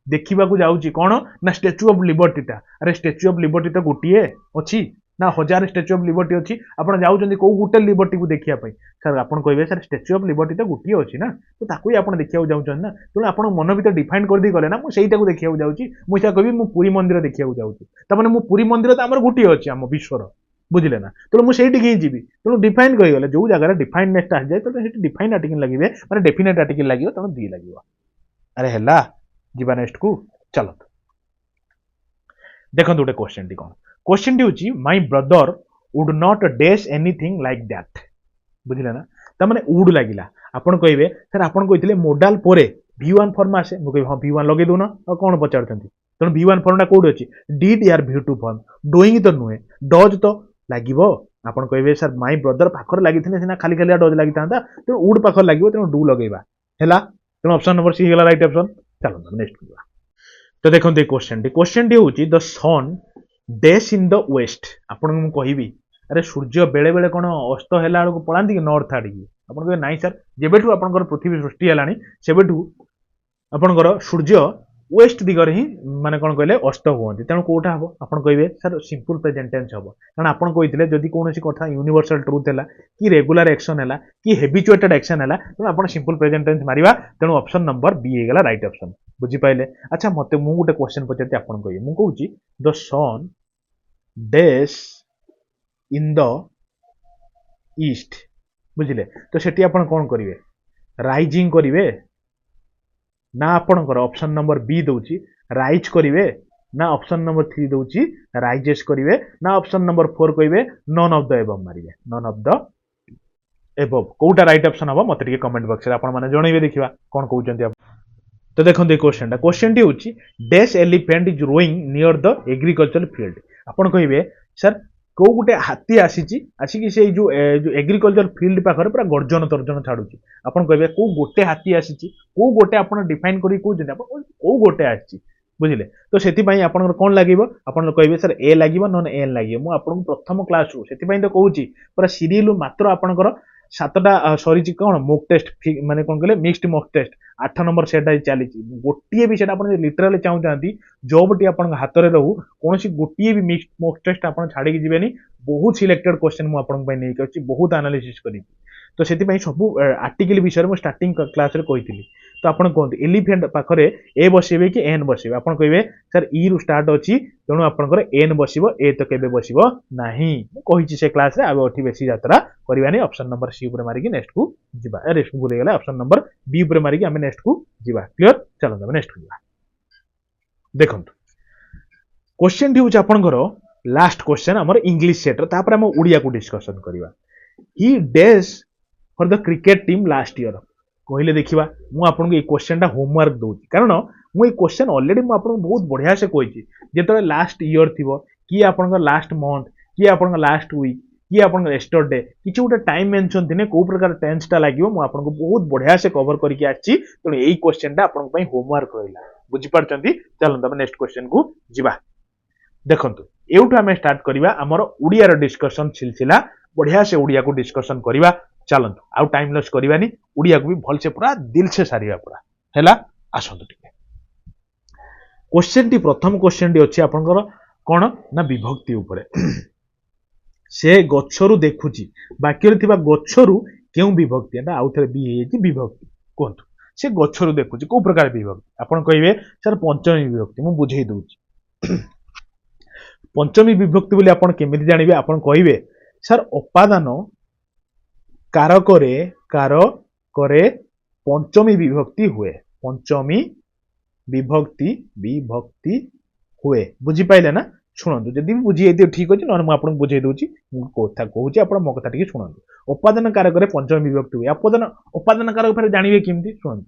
देखिबा को जाउची कोन ना स्टैच्यू ऑफ लिबर्टीटा अरे स्टैच्यू ऑफ लिबर्टी तो गोटिए अछि ना हजार स्टैच्यू ऑफ लिबर्टी अछि आपण जाउचंती को गुटे लिबर्टी को देखिया पई सर आपण कहबे सर स्टैच्यू ऑफ लिबर्टी तो गोटिए अछि ना तो ताकू ही आपण देखिया जाउचन ना तो आपण मन भीतर डिफाइन कर दी गले ना मु सेईटा को देखिया जाउची मु सा कहबी मु पुरी मंदिर देखिया जाउची त माने मु पुरी मंदिर त हमर गोटिए अछि हम विश्वर बुझले ना तो मुझे ही जी तेणु डिफाइन कहीगले जो जगह डिफाइननेस आसी जाए तो डिफाइन आर्टिकल लगे मैंने डेफिनेट आर्टिकल लगे तेणु दी लगे अरे है जीवा नेक्स्ट को चलो देखो गोटे क्वेश्चन टी हूँ my brother would not dash anything like that बुझले ना तो मैंने वुड लगिला आपन कहे सर आपन कही मोडाल पर V1 फॉर्म आसे मुझे हाँ V1 लगे दौन और कौन पचार तेणु V1 फॉर्मटा कौट अच्छी डिड यार V2 फॉर्म डूइंग तो नुहे डज तो लगे आपन कहे सर माय ब्रदर पाखर लगी सीना खाली खाली डज लगी था तेणु वुड पाखर लगे तेणु डू लगेगा है तेणु ऑप्शन नंबर सी है राइट ऑप्शन चलो नेक्स्ट तो देखो क्वेश्चन टी हूँ the sun dash in the west आपन कहि अरे सूर्य बेले बेले कौन अस्त है पलांती कि नॉर्थ आड़ की आप कहे नाई सर जेबेठू आपंकर पृथ्वी सृष्टि है सेबेठू आपंकर सूर्य वेस्ट दिगरे ही माने कौन कहले अस्त हुए तेणु कौटा हम आप कहे सर सिंपल प्रेजेंट टेंस हम कारण आप कहते जदि कौन कथा यूनिवर्सल ट्रुथ है कि रेगुलर एक्शन है कि हेबिचुएटेड एक्शन है तेणु आप सिंपल प्रेजेंट टेंस मारिबा तेणु ऑप्शन नंबर बी होगा राइट ऑप्शन बुझिपारे। अच्छा मत मुझे गोटे क्वेश्चन पचारि आप कहे मुझे the sun dash in the east बुझिले तो सेठी आप कौन करेंगे राइजिंग करेंगे ना आपणकर ऑप्शन नंबर बी दूची राइज करेंगे ना ऑप्शन नंबर 3 दूची राइजेस करेंगे ना ऑप्शन नंबर 4 कहे नन ऑफ द एबव मारिबे नन ऑफ द एबव कोटा राइट ऑप्शन हम मत कमेंट बॉक्स रे आपण माने जणैबे देखिबा कोन कहउचंती आप। तो देखो क्वेश्चन टी होची dash elephant is roaring near the agriculture field आपण कहिबे सर को गोटे हाथी आसिकी से जो एग्रीकल्चर फील्ड पाखरे पूरा गर्जन तर्जन छाड़ुची आपण कहिबे को गोटे हाथी आसिची को गोटे आपण डिफाइन करी कहउचंती आपण को गोटे आसिची बुझिले तो सेति पई आपण कोन लागिवो आपण कहिबे सर ए लागिवो नन एन लागिवो मु आपण प्रथम क्लास रु सेति पई तो कहउची पूरा सीरियल मात्र आपणकर 7टा सरी कौन मोक टेस्ट माने कौन कहले मिक्स्ड मोक टेस्ट 8 नंबर सेटा चली गोटे भी सेटा लिटराली चाहूँ जॉब टी आप हाथ में रहू कौन गोटे भी मिक्स्ड मोक टेस्ट आप छाड़ी जीवेनी बहुत सिलेक्टेड क्वेश्चन मुझे बहुत एनालिसिस करी तो से सब आर्टिकल विषय में स्टार्टिंग क्लास रे कही तो आप कहते एलिफेंट पाखरे ए बसइबे कि एन बसइबे आप कहे सर ई रु स्टार्ट अच्छी तेणु आपंकर एन बसइबो ए तो केबे बसइबो नाही कही से क्लास रे आबे अठी बेसी यात्रा करबानी ऑप्शन नंबर सी ऊपर मारिकी नेक्स्ट को जिबा रेस्ट भूल गला ऑप्शन नंबर बी ऊपर मारिकी हमें नेक्स्ट को जिबा क्लियर चलो हम नेक्स्ट को जिबा देखंतु क्वेश्चन टी होछ आपनकर लास्ट क्वेश्चन हमर इंग्लिश सेट तापर हम उड़िया को डिस्कशन करबा ही dash for the cricket team last year कहले देखिबा मु आपन को ए क्वेश्चन टा होमवर्क दोची कारण मु ए क्वेश्चन ऑलरेडी मु आपन बहुत बढ़िया से कहिची जेतले लास्ट ईयर थिबो कि आपन को लास्ट मंथ कि आपन को लास्ट वीक कि आपन यस्टरडे किछि गोटे टाइम मेंशन थिने को प्रकार टेंस टा लागिवो मु आपन को बहुत बढ़िया से कवर करके आछि तने एई क्वेश्चन टा आपन पई होमवर्क रहला बुझि पारचंती चलो तब नेक्स्ट क्वेश्चन को जिबा देखंतु एउठु हमें स्टार्ट करबा हमर उड़िया रो डिस्कशन सिलसिला बढ़िया से उड़िया को डिस्कशन करबा चलतु आउ टाइम लॉस करबानी उड़िया को भी भल से पूरा दिल से सारिबा पूरा हैला आसंतु टिके क्वेश्चन टी प्रथम क्वेश्चन टी अछि आपनकर कोन ना विभक्ति ऊपर से गच्छरु देखुची वाक्य रे थिबा गच्छरु केउ विभक्ति एटा आउ थरे बी हेछि विभक्ति कोंतु से गच्छरु देखुची को प्रकार विभक्ति आपन कहिबे सर पंचमी विभक्ति मु बुझेई दउची पंचमी विभक्ति बोली आपन केमिति जानिबे आपन कहिबे सर उपादान कारकरे पंचमी विभक्ति हुए पंचमी विभक्ति विभक्ति हुए बुझी पाइले ना शुणु जदि बुझी ठीक अच्छे ना मुझे आपको बुझे दूसरी कथा कहूँ आप मो कथा टी शुणु उपादान कारक पंचमी विभक्ति हुए उपादान कारक फिर जानवे केमती शुणु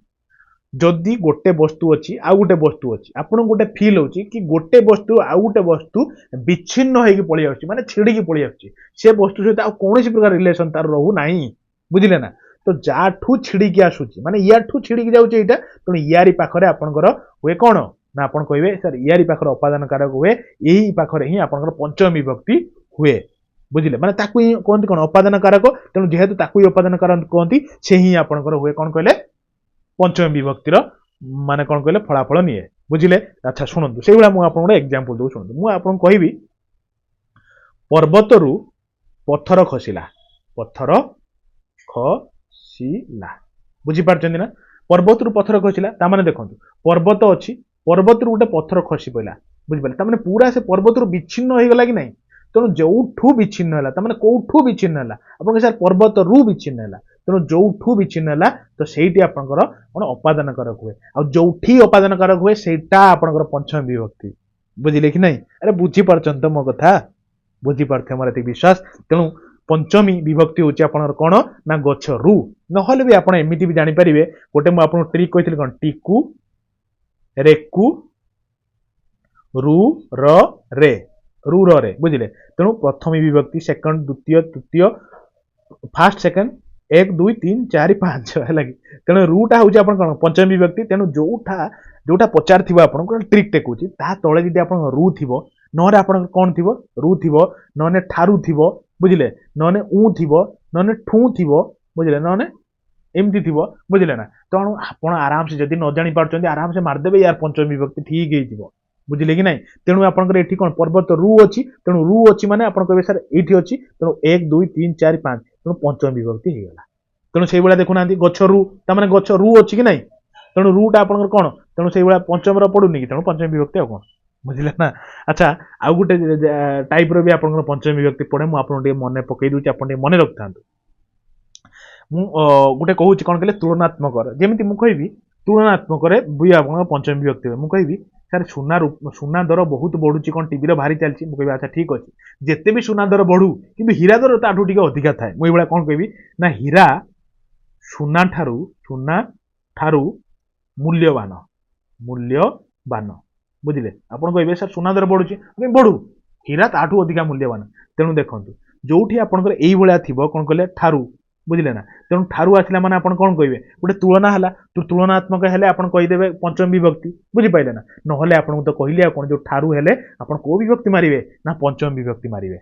जदि गोटे वस्तु अच्छी आउ गोटे वस्तु अच्छी आपन गोटे फिल होची कि गोटे वस्तु आउ गोटे वस्तु विच्छिन्न होगी पलि आउची माने छिड़िकी पलि आउची से वस्तु सहित आ कोनोसी प्रकार रिलेशन तार रहू नाही बुझिले ना तो जाठू छिड़िकी आसुची माने याठू छिड़िकी जाउची एटा तो यारी पाखरे आपनकर हुए कोन ना आपन कहबे सर यारी पाखरे उपादान कारक हुए एही पाखरे ही आपनकर पंचमी विभक्ति हुए बुझिले माने ताकू कोनती कोन उपादान कारक तेनु जेहेतु ताकू उपादान कारक कोनती से ही आपनकर हुए कोन कहले पंचमी विभक्तिर माने कौन कहले फलाफल निये बुझिले अच्छा शुणु से भाया मुझे आपको एग्जांपल दो शुणु मुझे आपको कहबी पर्वतरु पत्थर खसिला बुझी पारछन्ती ना पर्वतरु पत्थर खसिला ता माने देखंतु पर्वत अछि पर्वतरु गोटे पत्थर खसी पइला बुझि पाले ता माने पूरा से पर्वतरु विच्छिन्न होई गला कि नहीं तेणु जोठू विच्छिन्न होला ता माने कोठू विच्छिन्न होला आपन सर पर्वतरु विच्छिन्न होला तेणु जोठू विच्छिन्न होला तो सेठी आपनकर कोन उपादान कारक हुए आ जोठी उपादान कारक हुए सेटा आपनकर पंचमी विभक्ति बुझिले कि नहीं अरे बुझी पारछन तो मो कथा बुझी पारथे हमर एति विश्वास तेणु पंचमी विभक्ति होची आपनकर कोन ना गछ रु नहले भी आपन एमिति भी जानि परिबे गोटे मु आपन ट्रिक कहितली कोन टिकू रेकू रु र रे रु र रे बुझिले तेणु प्रथमी विभक्ति सेकंड द्वितीय तृतीय फास्ट सेकंड 1 2 3 4 5 है लगी तेणु रूटा हूँ आप पंचमी विभक्ति तेणु जोटा पचार थी आप ट्रिक टे कहूँ ता तले जब आप रू थी ना आप कौन थी रू थी ना ठारू थी बुझिले नने ऊ थिबो नने ठू थिबो बुझिले नने एमती थिबो बुझिले ना तेणु आपण आराम से जदि न जानि पारछन्ती आराम से मारदेबे यार पंचमी विभक्ति ठीक हेजिबो बुझिले कि नहीं तेणु आपनकर एठी कोन पर्वत रु अछि तेणु रु अछि माने आपण कहबे सर एठी अछि तेणु 1 2 3 4 5 तेणु पंचमी विभक्ति हे गेला तेणु सेई बेला देखुना गछ रु ता माने गछ रु अछि कि नहीं तेणु रुटा आपनकर कोन तेणु सेई बेला पंचम रो पडुनी कि तेणु पंचमी विभक्ति आ कोन बुझिले ना अच्छा आ गुटे टाइप रो भी आपनकर पंचमी विभक्ति पडे मु आपन मने पकई दूची आपन मने रखथांतु मु गुटे कहूची कोन कहले तुलनात्मक जेमिति मु कहबी तुलनात्मक रे बुई आपन पंचमी विभक्ति मु कहबी सर सुना दर बहुत बढ़ुची कोन टीवी रे भारी चलची मु कहबी अच्छा ठीक अछि जेते भी सुना दर बढ़ू किंतु हीरा दर ताठू टिके अधिका थाए मु एबला कोन कहबी ना हीरा सुना ठारू मूल्यवान बुझिले आपण कहबे सर सुना दर बढ़ुची बढ़ू हीरा ताठू अधिका मूल्यवान तेणु देखंतु जोठी आपनकर एई भलिया थिबो कोन कहले ठारू बुझिले ना तेणु ठारू आसला माने आपण कोन कहबे गोटे तुलना हला तुलनात्मक हेले आपण कहि देबे पंचम विभक्ति बुझि पाइले ना नहले आपण तो कहली आ कोन जो ठारू हेले आपण को विभक्ति मारिबे ना पंचम विभक्ति मारिबे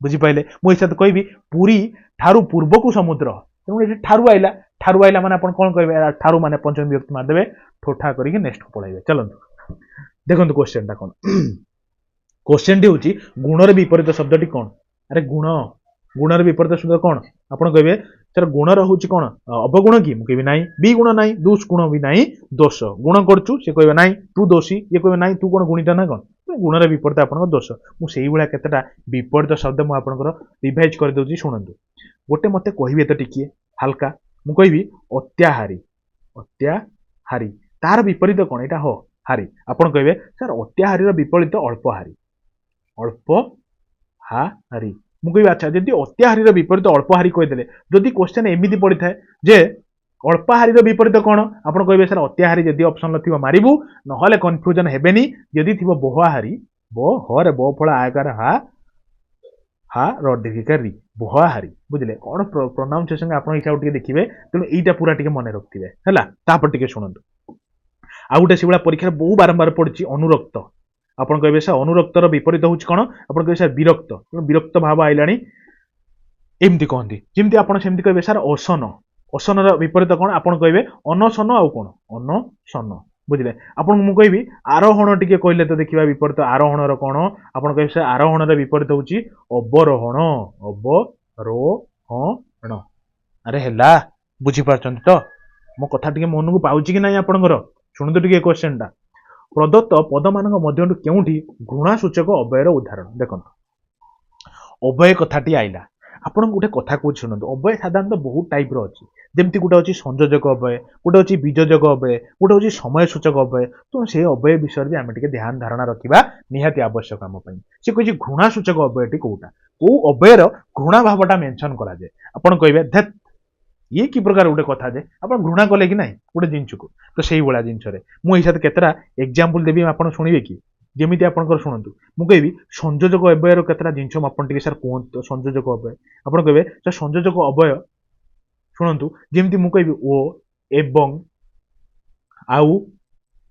बुझि पाइले मु एसा तो कहबी पुरी ठारू पूर्व को समुद्र तेणु एठी ठारू आइला माने आपण कोन कहबे ठारू माने पंचम विभक्ति मार देबे ठोठा करिके नेक्स्ट को पळाइबे चलंतु देखंतु क्वेश्चन ता कोन क्वेश्चन टी होची गुणर विपरीत शब्दटी कोन अरे गुणर विपरीत शब्द कोन आपण कहबे सर गुण रहउची कोन अवगुण की मु कहबे नाही बी गुण नाही दोष गुण भी नाही दोष गुण करचु से कहबे नाही तू दोषी ये कहबे नाही तू कोन गुणीटा ना कोन गुणर विपरीत आपण दोष मु सेही बेला केतेटा विपरीत शब्द मु आपनकर रिवाइज कर दउची सुनंतु गोटे मते कहबे त टिकिए हल्का मु कहबी अत्याहारी तार विपरीत कोन एटा हो हारी आपण कहबे सर अत्याहारी रो विपरीत अल्पहारी हारी मु कहबी अच्छा जदि अत्याहारी रो विपरीत अल्पहारी कहि देले जदि क्वेश्चन एमिति पड़ी थाए जे अल्पहारी रो विपरीत कोन आपण कहबे सर अत्याहारी जदि ऑप्शन लथिबो मारिबु नहले कंफ्यूजन हेबेनी जदि थिबो बोहाहारी बो हरे बो फळ आकार हा रो दीर्घिकारी बोहाहारी बुझले कोन प्रोनाउंसिएशन आपण हिसाब टिके देखिबे तेनु एटा पूरा टिके मने रखथिबे हैला तापर टिके सुनंतु आ गुटे सिबला परीक्षा बहु बारंबार पड़छि अनुरक्त आपण कहबे सर अनुरक्तर विपरीत होउछ कोन आपण कहबे सर विरक्त भाव आइलाणी एमती कहंती जेमती आपण सेमती कहबे सर असन र विपरीत कोन आपण कहबे अनसन आ कोन अनसन बुझले आपण मु कहबी आरोहण टिके कहले तो देखिबा विपरीत आरोहण र कोन आपण कहबे सर आरोहण र विपरीत होउछि अवरोहण अरे हेला बुझी पारछन तो मो कथा टिके मन को पाउछि कि नाही आपनकर सुनतो टिके क्वेश्चन टा प्रदत्त पदमानक मध्यटु केउठी घृणासूचक अव्ययर उदाहरण देखंतु अव्यय कथाटी आइला आपण गोटे कथा को सुनंतु अव्यय साधारणतः बहुत टाइप रो अछि जेमति गोटे अछि संयोजक अव्यय गोटे अछि बीजोजक अव्यय गोटे अछि समय सूचक अव्यय तो से अव्यय विषय रे हम टिके ध्यान धारणा रखिबा निहाती आवश्यक हम पई से कहि घृणासूचक अव्ययटी कोउटा को अव्ययर घृणा भावटा मेंशन करा जाय आपण कहबे धत ये कि प्रकार गोटे कथा जे आपण घृणा कले कि नाही गोटे जिंस को तो सेही बळा जिंस रे मु एई साथ केतरा एग्जांपल देबी आपण सुनिबे कि जेमिति आपनकर सुनंतु मु कहबी संयोजक अव्ययर केतरा जिंस आपण टिके सर कोन संयोजक अव्यय आपण कहबे सर संयोजक अव्यय सुनंतु जेमिति मु कहबी ओ एवं आउ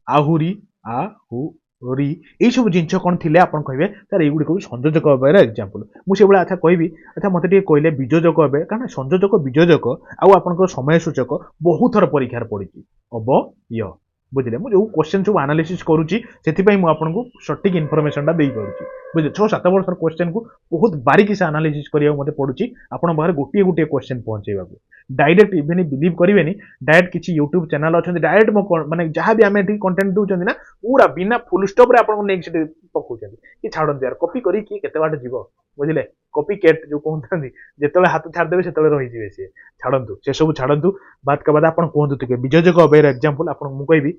आहुरी आहुरी एई सब जिंस कोन थिले आपण कहबे सर एई गुडी को संयोजक अव्ययर एग्जांपल मु से बळा अच्छा कहबी अच्छा मते टिके कहले बीजोजक अव्यय कारण संयोजक बीजोजक आउ आपनकर समय सूचक बहुत थर परीक्षा पड़िछि अव्यय बुझिले मु जो क्वेश्चन सब एनालिसिस करूची सेति पई मु आपन को सटीक इन्फॉर्मेशन टा देई करूची बुझिले 6-7 वर्ष क्वेश्चन को बहुत बारीकी से एनालिसिस करिया मते पडुची आपन बाहर गोटे क्वेश्चन पहुंचेबा को डायरेक्ट इवेन बिलीव करिवेनी डायरेक्ट किछि YouTube चैनल अछन डायरेक्ट मो माने जहां भी हमें एठी कंटेंट दोचन ना पूरा बिना फुल स्टॉप रे आपन को नेक्स्ट पकोचन कि छाडन यार कॉपी करी कि केते बाट जीवो बुझिले कॉपी कैट जो कहथांदी जेतले हाथ छाड़ देबे सेतले रहि जिवे से छाडंतु से सब छाडंतु बात का बाद आपन कोहंतु तिके बीजोजक अव्ययर एग्जांपल आपन मु कहबी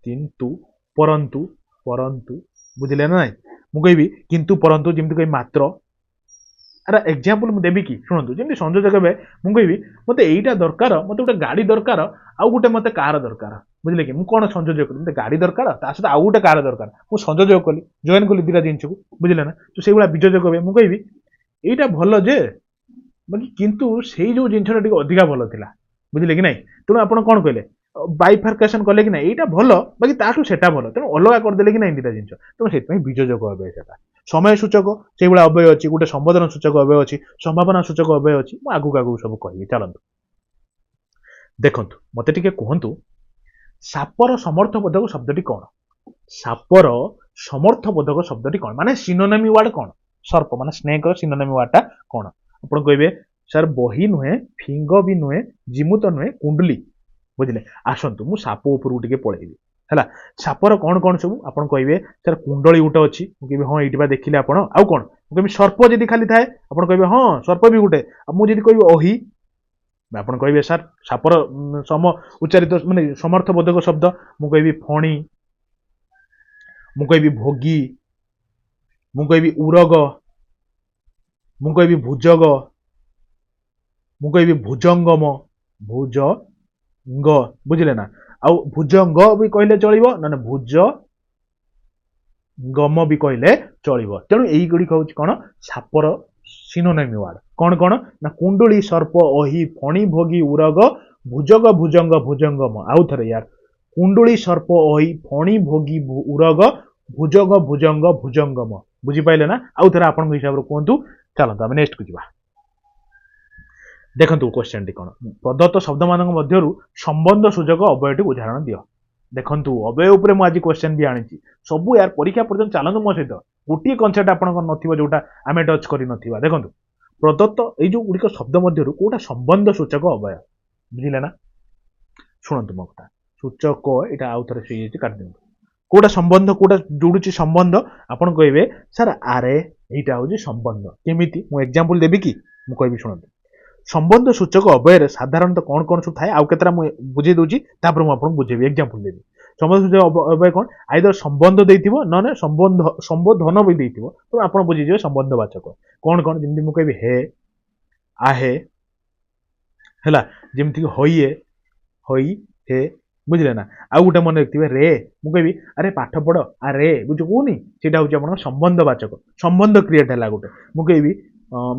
किंतु परंतु बुझिले ना मु कहबी किंतु परंतु जेमति कहि मात्र अरे एग्जांपल मु देबी कि सुनंतु जेमति संयोजक बे मु कहबी मते एईटा दरकार मते गोटे गाड़ी दरकार आ गोटे मते कार दरकार बुझिले कि मु कोन संयोजक मते गाड़ी दरकार ता सहित आ गोटे कार दरकार मु संयोजक कली जॉइन कली दिरा जिंस को बुझिले ना तो सेई बळा बीजोजक बे मु कहबी एईटा भलो जे बाकी किंतु सेई जो जिंसटा टिके अधिका भलो थिला बुझिले कि नाही तेणु आपण कोन कहले बाइफर्केशन कले कि नाही एईटा भलो बाकी ताठू सेटा भलो तेणु अलगा कर देले कि नाही दिरा जिंस तेणु सेत पई बीजोजक बे सेटा समय सूचक से भाया अव्यय अच्छी गोटे संबोधन सूचक अव्यय अच्छी संभावना सूचक अव्यय अच्छी मुझे आगू आगू सब कहि चलतु देखु मत टे कहतु सापर समर्थबोधक शब्दटी कौन सापर समर्थबोधक शब्दटी कौन माने सिनोनिम वर्ड कौन सर्प माने स्नेक सिनोनिम वर्डटा कौन आप कहे सर बही नुहे फिंग भी नुहे जिमुत नुहे कुंडली बुझे आसतु मु साप उपरू टे पलैबी है सापर कौन कौन सब आप कहे सर कुंडली गोटे अच्छी मुझे हाँ ये देखिले आप आउ कौन मुझे सर्प जदि खाली थाए आप कहे हाँ सर्प भी गोटे मुझे कह अही आप कहे सर सापर सम उच्चारित माने समर्थबोधक शब्द मुझे फणी मुझे भोगी मुझे उरग मुझे भुजग मुझे भुजंगम भुजंग बुझिले ना आउ भुजंग भी कहले चलिबो ना भुज गम भी कहले चलिबो तेणु एई गुडी कहउछि कोन सापर सिनोनिम वर्ड कौन कौन ना कुंडली सर्प अही फणी भोगी उरग भुजग भुजंग भुजंगम आउ थरे यार कुंडली सर्प अही फणी भोगी उरग भुजग भुजंग भुजंगम बुझी पाइले ना आउ थरे आपन हिसाब रे कहंतु चलंतु हम नेक्स्ट को जिबा देखंतु क्वेश्चन टी कोन प्रदत्त शब्द मानक मध्यरु संबंध सूचक अव्ययटी उदाहरण दियो देखंतु अव्यय उपरे मु आज क्वेश्चन भी आनिछि सब यार परीक्षा पर्यंत चलंतु मो सहित गोटी कन्सेप्ट आपन नथिबो जोटा आमे टच करि नथिबा देखंतु प्रदत्त ए जो गुडिक शब्द मध्यरु कोटा संबंध सूचक अव्यय बुझिले ना सुनंतु मो कथा सूचक एटा आउ थरे सेइ जे काट दियंतु कोटा संबंध कोटा जोडुची संबंध आपन कहबे सर आरे एटा होजी संबंध केमिति मु एग्जांपल देबी कि मु कहबी सुनंतु संबंध सूचक अव्यय साधारणतः कौन कौन सब थाए आउ केतरा मु बुझे दोची तापर मु आपन बुझेबी एग्जांपल देबी संबंध सूचक अव्यय कौन आइदर संबंध देइथिबो न संबंध संबोधन भी देइथिबो तो आपन बुझी जेबे संबंधवाचक कौन कौन जेमति मु कहबी हे आहे हला जेमति होइए होई हे बुझले ना आउ गोटे मन रखिथिबे रे मु कहबी अरे पाठ पढ़ अरे बुझ कोनी सेटा होची आपन संबंधवाचक संबंध क्रिएट हला गोटे मु कहबी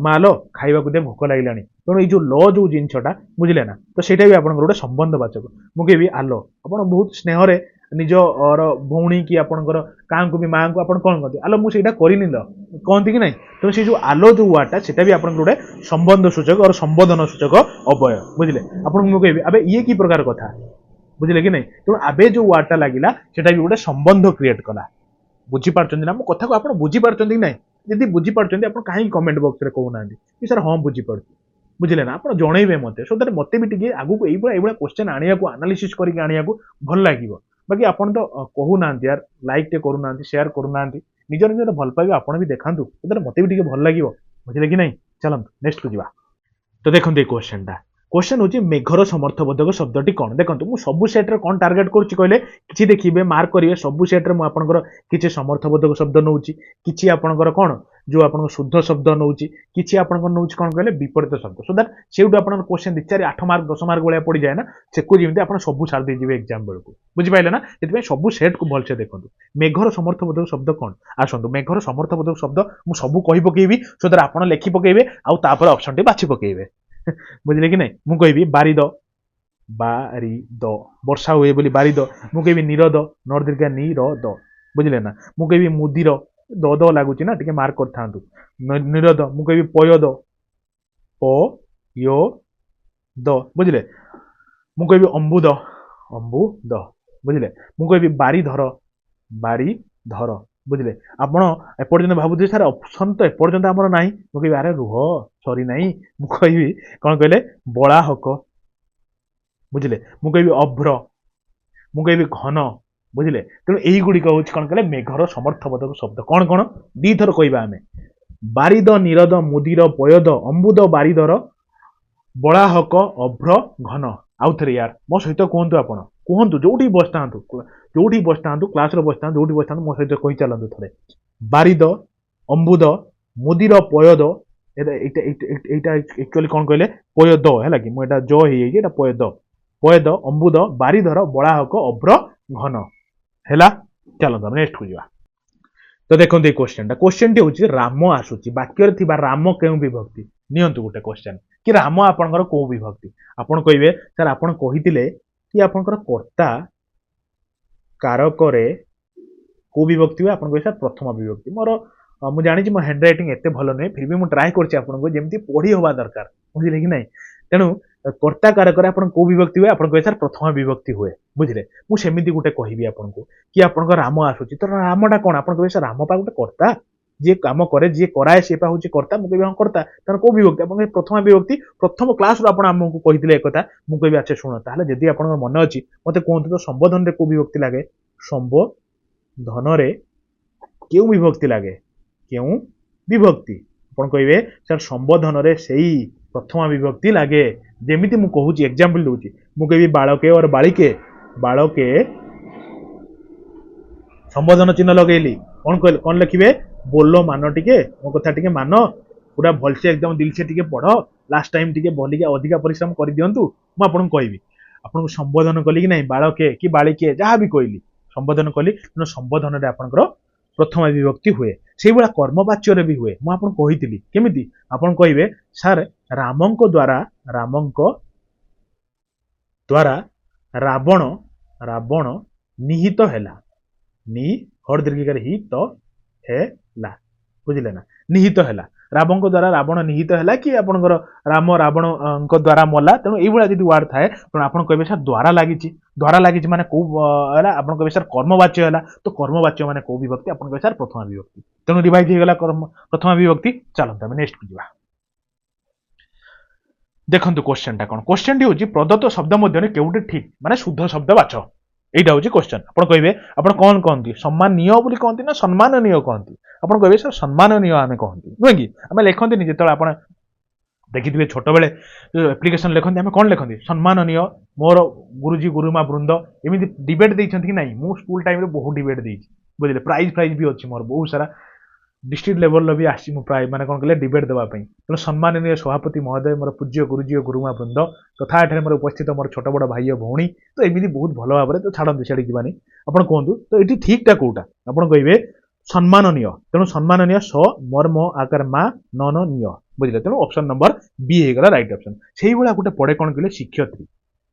मालो खाइबा दे भोक लागिलानी तेणु ये जो ल जो जिनसटा बुझिले ना तो सेटा भी आपन गोटे संबंधवाचक मु कहबी आलो आपन बहुत स्नेह रे निज भौणी कि आपनकर कां को भी मां को आपन कोन कहते आलो मु सेटा करिनि ल कहंती कि नहीं तो से जो आलो जो वाटा सेटा भी आपन गोटे संबंध सूचक और संबोधन सूचक अव्यय बुझिले आपन मु कहबी अबे ये की प्रकार कथा बुझिले कि नहीं तेणु आबे जो वाटा लागिला सेटा भी गोटे संबंध क्रिएट कला बुझी पारछन्ती ना मो कथा को आपन बुझी पारछन्ती कि नहीं यदि बुझी पारछन्ती आपन काहे कमेंट बॉक्स रे कहू नांदी कि सर हां बुझी पारछु बुझिले ना आपन जणैबे मते सो दैट मते भी टिके आगु को एइबा क्वेश्चन आनिया को एनालिसिस करिक आनिया को भल लागिवो बाकी आपन तो कहू नांदी यार लाइक टे करू नांदी शेयर करू नांदी निजर निजर भल पाइबे आपन भी देखांतु सो दैट मते भी टिके भल लागिवो बुझिले कि नहीं चलंतु नेक्स्ट को जिबा तो देखंतु ए क्वेश्चन होची मेघर समर्थबोधक शब्दटी कौन देखंतु मु सबु सेट रे कोन टार्गेट करछि कहले किछि देखिबे मार्क करिवे सबु सेट रे मु आपनकर किछि समर्थबोधक शब्द नउची किछि आपनकर कोन जो आपन शुद्ध शब्द नउची किछि आपनकर नउची कोन कहले विपरीत शब्द सो दैट सेउड आपन क्वेश्चन 2 8 मार्क 10 मार्क वाला पड़ी जाय ना सेकु जिमते आपन सबु छाड़ दे जिवे एग्जाम बेलको बुझि पाइले ना एतबे सबु सेट को भलसे देखंतु मेघर समर्थबोधक शब्द कौन आसंतु मेघर समर्थबोधक शब्द मु सबु कहि पकेबी सो दैट आपन लेखि पकेबे आ तापर ऑप्शन टी बाछि पकेबे बुझिले कि नहीं मु कहबी बारिद बारिद वर्षा हुए बोली बारिद मु कहबी निरद नरदीर्घा नीरद बुझिले ना मु कहबी मुदिर द द लागुची ना टिके मार्क करथांतु निरद मु कहबी पयद प यो द बुझिले मु कहबी अम्बुद अम्बुद बुझिले मु कहबी बारिधर बारिधर बुझिले आपण एपर्यंत भाबुथि सर ऑप्शन तो एपर्यंत हमर नाही मु कहबी अरे रुह सॉरी नाही मु कहबी कोन कहले बळाहक बुझिले मु कहबी अभ्र मु कहबी घन बुझिले तेणु एही गुडी कहउछ कोन कहले मेघर समर्थबोधक शब्द कोन कोन दी थर कहबा हमें बारिद निरद मुदिर पयद अम्बुद बारिधर बळाहक अभ्र घन आउथरे यार मो सहित कहंतु आपण कहंतु जोठी बसतांतु क्लास रे बसतांतु जोठी बसतांतु मो सहित कहि चलंतु थरे बारिद अम्बुद मुदिर पयद एटा एक्चुअली कोन कहले पयद हैला कि मो एटा ज हेइ एटा पयद पयद अम्बुद बारिधर बळाहक अभ्र घन हैला चलंतु नेक्स्ट को जिवा तो देखंतु ए क्वेश्चन टी होची राम आसुची वाक्य रे थिबा राम केउ विभक्ति नियंतु गोटे क्वेश्चन कि राम आपनकर को विभक्ति आपण कहिबे सर आपण कहितिले कि आपनकर कर्ता कारक रे को विभक्ति आपण कहि सर प्रथम विभक्ति मोर ମୁଁ ଜାଣିଛି ମୋ ହ୍ୟାଣ୍ଡ ରାଇଟିଂ ଏତେ ଭଲ ନୁହେଁ ଫିର ବି ମୁଁ ଟ୍ରାଏ କରୁଛି ଆପଣଙ୍କୁ ଯେମିତି ପଢି ହବା ଦରକାର ବୁଝିଲେ କି ନାଇଁ ତେଣୁ କର୍ତ୍ତା କାରକରେ ଆପଣ କୋଉ ବିଭକ୍ତି ହୁଏ ଆପଣ କହିବେ ସାର୍ ପ୍ରଥମ ବିଭକ୍ତି ହୁଏ ବୁଝିଲେ ମୁଁ ସେମିତି ଗୋଟେ କହିବି ଆପଣଙ୍କୁ କି ଆପଣଙ୍କ ରାମ ଆସୁଛି ତ ରାମଟା କଣ ଆପଣ କହିବେ ସାର୍ ରାମ ପା ଗୋଟେ କର୍ତ୍ତା ଯିଏ କାମ କରେ ଯିଏ କରାଏ ସେ ପା ହଉଛି କର୍ତ୍ତା ମୁଁ କହିବି ହଁ କର୍ତ୍ତା ତାର କୋଉ ବିଭକ୍ତି ଆପଣ କହିବେ ପ୍ରଥମ ବିଭକ୍ତି ପ୍ରଥମ କ୍ଲାସରୁ ଆପଣ ଆମକୁ କହିଥିଲେ ଏକଥା ମୁଁ କହିବି ଆଚ୍ଛା ଶୁଣ ତାହେଲେ ଯଦି ଆପଣଙ୍କର ମନେ ଅଛି ମତେ କୁହନ୍ତୁ ତ ସମ୍ବୋଧନରେ କୋଉ ବିଭକ୍ତି ଲାଗେ ସମ୍ବୋଧନରେ କେଉଁ ବିଭକ୍ତି ଲାଗେ କେଉଁ ବିଭକ୍ତି ଆପଣ କହିବେ ସାର୍ ସମ୍ବୋଧନରେ ସେଇ ପ୍ରଥମ ବିଭକ୍ତି ଲାଗେ ଯେମିତି ମୁଁ କହୁଛି ଏକ୍ସାମ୍ପଲ ଦଉଛି ମୁଁ କହିବି ବାଳକେ ଅର ବାଳିକେ ବାଳକେ ସମ୍ବୋଧନ ଚିହ୍ନ ଲଗେଇଲି କଣ କହିଲେ କଣ ଲେଖିବେ ବୋଲ ମାନ ଟିକେ ମୋ କଥା ଟିକେ ମାନ ପୁରା ଭଲସେ ଏକଦମ ଦିଲସେ ଟିକେ ପଢ ଲାଷ୍ଟ ଟାଇମ ଟିକେ ଭଲିକି ଅଧିକା ପରିଶ୍ରମ କରିଦିଅନ୍ତୁ ମୁଁ ଆପଣଙ୍କୁ କହିବି ଆପଣଙ୍କୁ ସମ୍ବୋଧନ କଲି କି ନାହିଁ ବାଳକେ କି ବାଳିକେ ଯାହା ବି କହିଲି ସମ୍ବୋଧନ କଲି ତେଣୁ ସମ୍ବୋଧନରେ ଆପଣଙ୍କର ପ୍ରଥମ ବିଭକ୍ତି ହୁଏ ସେଇଭଳିଆ କର୍ମବାଚ୍ୟରେ ବି ହୁଏ ମୁଁ ଆପଣଙ୍କୁ କହିଥିଲି କେମିତି ଆପଣ କହିବେ ସାର୍ ରାମଙ୍କ ଦ୍ୱାରା ରାବଣ ନିହିତ ହେଲା ନି ହଡ଼ ଦୀର୍ଘିକାରେ ହି ତ ହେଲା ବୁଝିଲେ ନା ନିହିତ ହେଲା ରାମଙ୍କ ଦ୍ୱାରା ରାବଣ ନିହିତ ହେଲା କି ଆପଣଙ୍କର ରାମ ରାବଣଙ୍କ ଦ୍ୱାରା ମଲା ତେଣୁ ଏଇଭଳିଆ ଯଦି ୱାର୍ଡ ଥାଏ ତେଣୁ ଆପଣ କହିବେ ସାର୍ ଦ୍ୱାରା ଲାଗିଛି ମାନେ କୋଉ ହେଲା ଆପଣ କହିବେ ସାର୍ କର୍ମବାଚ୍ୟ ହେଲା ତ କର୍ମବାଚ୍ୟ ମାନେ କୋଉ ବିଭକ୍ତି ଆପଣ କହିବେ ସାର୍ ପ୍ରଥମା ବିଭକ୍ତି ତେଣୁ ରିଭାଇଜ ହେଇଗଲା ପ୍ରଥମା ବିଭକ୍ତି ଚାଲନ୍ତୁ ଆମେ ନେକ୍ସଟକୁ ଯିବା ଦେଖନ୍ତୁ କ୍ୱେଶ୍ଚନଟା କଣ କ୍ୱେଶ୍ଚନଟି ହେଉଛି ପ୍ରଦତ୍ତ ଶବ୍ଦ ମଧ୍ୟରେ କେଉଁଟି ଠିକ ମାନେ ଶୁଦ୍ଧ ଶବ୍ଦ ବାଛ এইটা হচ্ছে কোশ্চেন ଆପଣ କହିବେ ଆପଣ କଣ କହନ୍ତି ସମ୍ମାନୀୟ ବୋଲି କହନ୍ତି ନା ସମ୍ମାନନୀୟ କହନ୍ତି ଆପଣ କହିବେ ସାର୍ ସମ୍ମାନନୀୟ ଆମେ କହନ୍ତି ନୁହେଁ କି ଆମେ ଲେଖନ୍ତିନି ଯେତେବେଳେ ଆପଣ ଦେଖିଥିବେ ଛୋଟବେଳେ ଆପ୍ଲିକେସନ ଲେଖନ୍ତି ଆମେ କଣ ଲେଖନ୍ତି ସମ୍ମାନନୀୟ ମୋର ଗୁରୁଜୀ ଗୁରୁମା ବୃନ୍ଦ ଏମିତି ଡିବେଟ ଦେଇଛନ୍ତି କି ନାହିଁ ମୁଁ ସ୍କୁଲ ଟାଇମରେ ବହୁତ ଡିବେଟ ଦେଇଛି ବୁଝିଲେ ପ୍ରାଇଜ ବି ଅଛି ମୋର ବହୁତ ସାରା डिस्ट्रिक्ट लेवल भी आसी प्राय मैंने कौन कहले डिबेट देवाई तेणु सम्माननीय सभापति महोदय मोर पूज्य गुरुजी और गुरुमा वृंद तथा एठारे मोर उपस्थित मोर छोट बड़ भाई और भौणी तो एमती बहुत भल भाव में तो छाड़ू सियाड़ी जावानी आप कहतु तो ये ठीकटा कौटा आप कहे सम्माननीय तेणु सम्माननीय स मर्म आकार मा न निय बुझे तेणु ऑप्शन नंबर बी हो गला राइट ऑप्शन से भाया गोटे पड़े कौन कहले शिक्षयत्री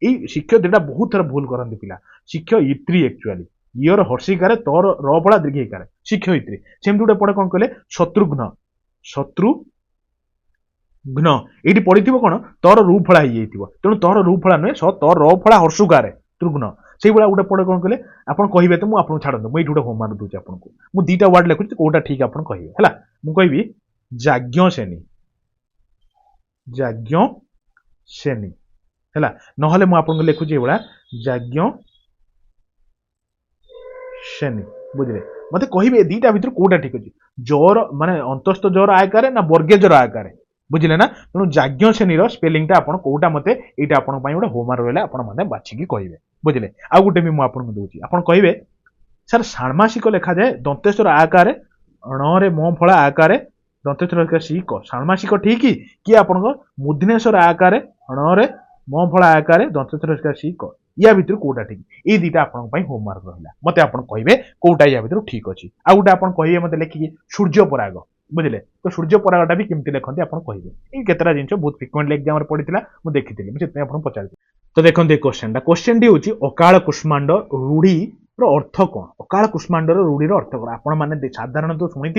ये शिक्षयत्रीटा बहुत थर भूल करती पिला शिक्षयित्री एक्चुअली इयर हर्षिकारे तोर र पड़ा दीर्घिकारे शिक्षयित्री सेमती गोटे पड़े कौन कहले शत्रुघ्न ये पड़ी कौन तोर रू फड़ा हो तेणु तोर रू फड़ा नुहे तोर र फड़ा हर्षुकारे तृघ्न से भाया गोटे पड़े कौन कहले आप कहे तो मुझे छाड़ू मुझे गोटे होमवर्क दूसरी आपको मुझे दीटा वर्ड लिखुची कौटा ठीक आप कहे है मुझे जाज्ञसेनी है ना मुझे लिखुची भाया जाज्ञसेनी बुझे मत कहे दीटा भर कौटा ठीक अच्छे जोर माने अंतस्थ जोर आयकार ना वर्गे जोर आयकार बुझे ना तेणु जाज्ञसेनी स्पेलिंगटा आप कौटा मत यहाँ आप गोटे होमवर्क रहा आप बाछिकी कहे बुझे आउ गोटे भी मुझे दूसरी आप कहे सर षाण्मासिक लिखा जाए दंतेश्वर आकार णे मो फला आकार दंतेश्वर शिक षाण्मासिक ठीक कि आप मुद्नेश्वर आकार णे मो फला आकार दंतेश्वर शिक या भर कौटा ठीक ये दीटा आप होमवर्क रहा मत आप कहे कौटा या भर ठीक अच्छे आउ गोटे आप कहे मत लिखिकी सूर्य पराग बुझे तो सूर्य परागटा भी केमती लिखते आप कहे ये केतटा जिन बहुत फ्रिक्वेंटली एग्जाम पड़ी मुझे देखी मुझे आपको पचार तो देखते क्वेश्चन टी हूँ अकाल कुष्मांड रूढ़ी अर्थ कौन अकाल कुष्मांडर रूढ़ीर अर्थ कौन आपण मैंने साधारणतः शुणी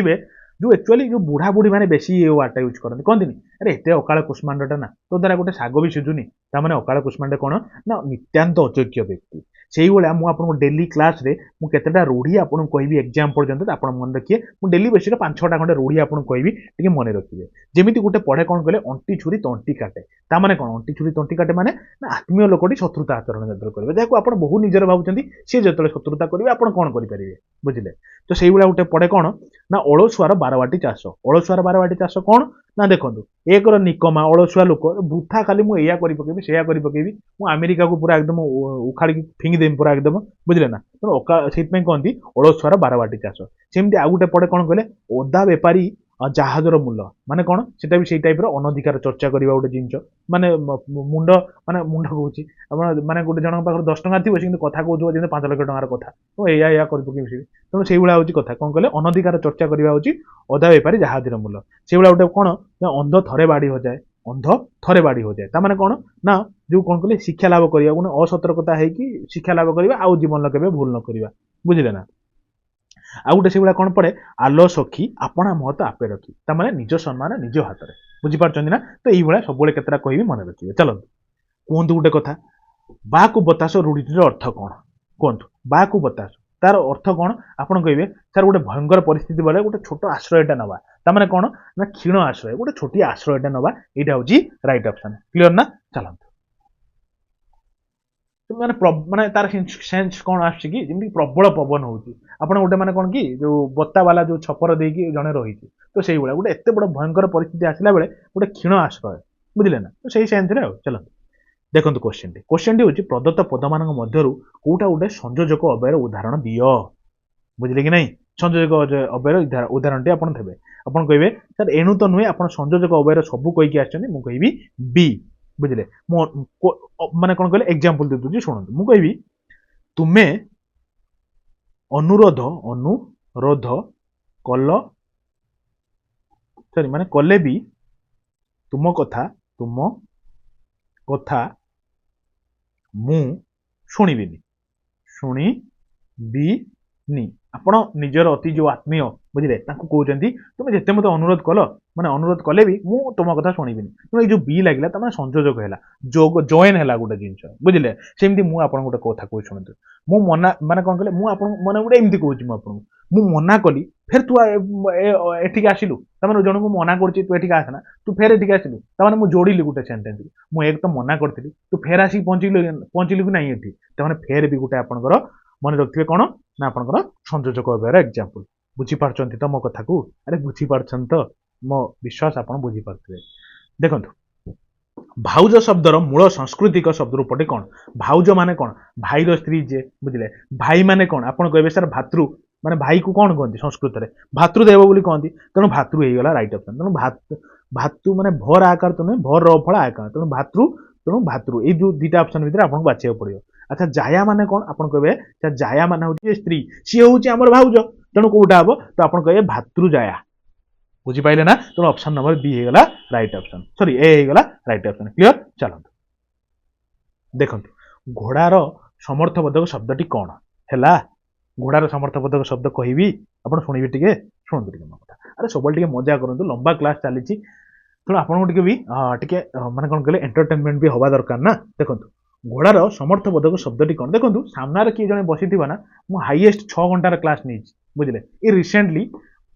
जो एक्चुअली जो बुढ़ा बुढ़ी मैंने बेसी ये वार्डटा यूज करते कहते अरे एत अकाल कुष्मांडटा ना तो द्वारा गोटे शाग भी सिझुनी ताने अकाल कुष्मांड कौन ना नित्यांत अयोग्य व्यक्ति से भाया मुझे डेली क्लास रे मुझे रूढ़ी आपको कहि एग्जाम पर्यंत आप मन रखिए मुझे डेली बेसिस 5-6टा खंडे रूढ़ी आपको कहि मन रखिए जमी गोटे पढ़े कौन कहले अंटी छुरी तंटी काटे ताने कौन अंटी छुरी तंटी काटे माने आत्मीय लोकटी शत्रुता आचरण जो करेंगे जहाँ आप बहुत निजर भावुं सी जो शत्रुता करेंगे आप कौन करेंगे बुझे तो से भाया गोटे पढ़े कौन ना अळसुआर बारवाटी चाष अळसुआर बारवाटी चाष कौन ना देखो एक निकमा अळसुआ लोक बुथा खाली मुझे पकेबी से पकेबी मुझे अमेरिका को पूरा एकदम उखाड़ी फिंगी देवी पूरा एकदम बुझे ना तेणु से कहती अळसुआर बारवाटी चाष सेमती आउ गोटे पड़े कौन कहले ओदा बेपारी जहाजर मूल्य माने कौन सेटा भी टाइप अनधिकार चर्चा करवा गोटे जिन माने मुंड माने मुंड कौन माने गोटे जन पाखे 10 टଙ୍କା थी कथा कहूँ जमी 5 लाख टंकार कथा तो या कर पकेबी तेणु से भाया हूँ कथा कौन कहले अनधिकार चर्चा करवा हूँ अदा बेपारी जहाजर मूल्य से भाया गोटे कौन अंध थरे बाड़ी हो जाए अंध थरे बाड़ी हो जाए ताने कौन ना जो कौन कहले शिक्षा लाभ करवा असतर्कता है कि शिक्षा लाभ करवा आउ जीवन केवे भूल न करवा बुझे ना आ गोटे से कौन पड़े आलो सखी आपणा महत आपे रखी तार निज सम्मान निज हाथ में बुझीपार ना तो ये सब केतटा कह मन रखिए चलो कहतु गोटे कथा बा को बतास रूढ़ीर अर्थ कौन कहतु बा को बतास तार अर्थ कौन आप कहे सर गोटे भयंकर परिस्थिति बेले गोटे छोट आश्रयटा नवा तार कौन ना क्षीण आश्रय गोटे छोटिया आश्रयटा नवा यहाँ हूँ रईट ऑप्शन क्लियर ना चलते माने माने तार सेन्स कौन आसमती प्रबल पवन होती आपड़ गोटे माने कौन कि जो बत्ता वाला जो छपर देकी जड़े रही तो से गोटे एत बड़ भयंकर परिस्थिति आसला बेले गोटे क्षीण आश्रय बुझे ना तो सही सेन्स चलते देखो क्वेश्चन टी हूँ प्रदत्त पद मान कौटा गोटे संयोजक अव्ययर उदाहरण दियो बुझे कि नहीं संयोजक अव्ययर उदाहरण टी आप कहे सर एणु तो नुहे आप संयोजक अव्ययर सबू कहीकि आसबी बी बुझे माने कौन कहले एग्जांपल दे दूची शुणु मु कहबी तुमे अनुरोध कल सॉरी माने कले भी तुम कथा मु शुणिबिनी आपण निजर अति जो आत्मीय बुझे कहते तुम्हें जिते मत अनुरोध कल माने अनुरोध कले भी मु तुम कथा शुणिबिनी तेणु जो बी लगे तुम संयोजक है जॉइन है गोटे जिनस बुझे सेमती मुझे गोटे कथा कह शुणु मु मना माने कौन कहले मैंने गोटे एमती कहूँ मु मना कली फिर तू एठिक आसिलु तमें जन को मना कर तू एठिक आसना तू फेर एठिक आसिलु तमें मुझे जोड़िली गोटे सेन्टेन्स मुझे एक तो मना करी तू फेर आसिक पहुँचलु कि नहीं ये तमें फेर भी गोटे आपंकर मन रखिए कौन ना आपंकर संयोजक अव्ययर एग्जांपल बुझीपार तो मो कथा को अरे बुझीपार तो मो विश्वास आप बुझीपारे देखो भाउज शब्दर मूल सांस्कृतिक शब्द रूपटे कौन भाउज माने कौन भाईर स्त्री जे बुझे भाई माने कौन आप कहे सर भातृ माने भाई को कौन कहते संस्कृत में भातृदेव बोली कहती तेणु भातृ होगा रईट ऑप्शन तेणु भातृ माने भर आकार तो नुहे भर फल आकार तेणु भातृ ये जो दुटा ऑप्शन भितर आपको बाछिया पड़ो अच्छा जाया माने कौन आप कहे जाया माने हूँ स्त्री सी हूँ आमर भाउज तेणु कौटा हम तो आप कहे भातृ जाया बुझीपारे ना तेणु ऑप्शन नंबर बी होगा रईट ऑप्शन सॉरी ए होगा रईट ऑप्शन क्लियर चलते देखो घोड़ार समर्थबोधक शब्दटी कौन है घोड़ार समर्थबोधक शब्द कहि आप शुणे टे शुणु टे मो कथा अरे सब मजा करूँ लंबा क्लास चली तेणु आपको भी माने कौन कहले एंटरटेनमेंट भी हवा दरकार ना देखो घोड़ार समर्थबोधक शब्दटी कौन देखो सामने किए जन बसी ना मुझे हाईएस्ट 6 घंटार क्लास नहीं बुझे ये रिसेंटली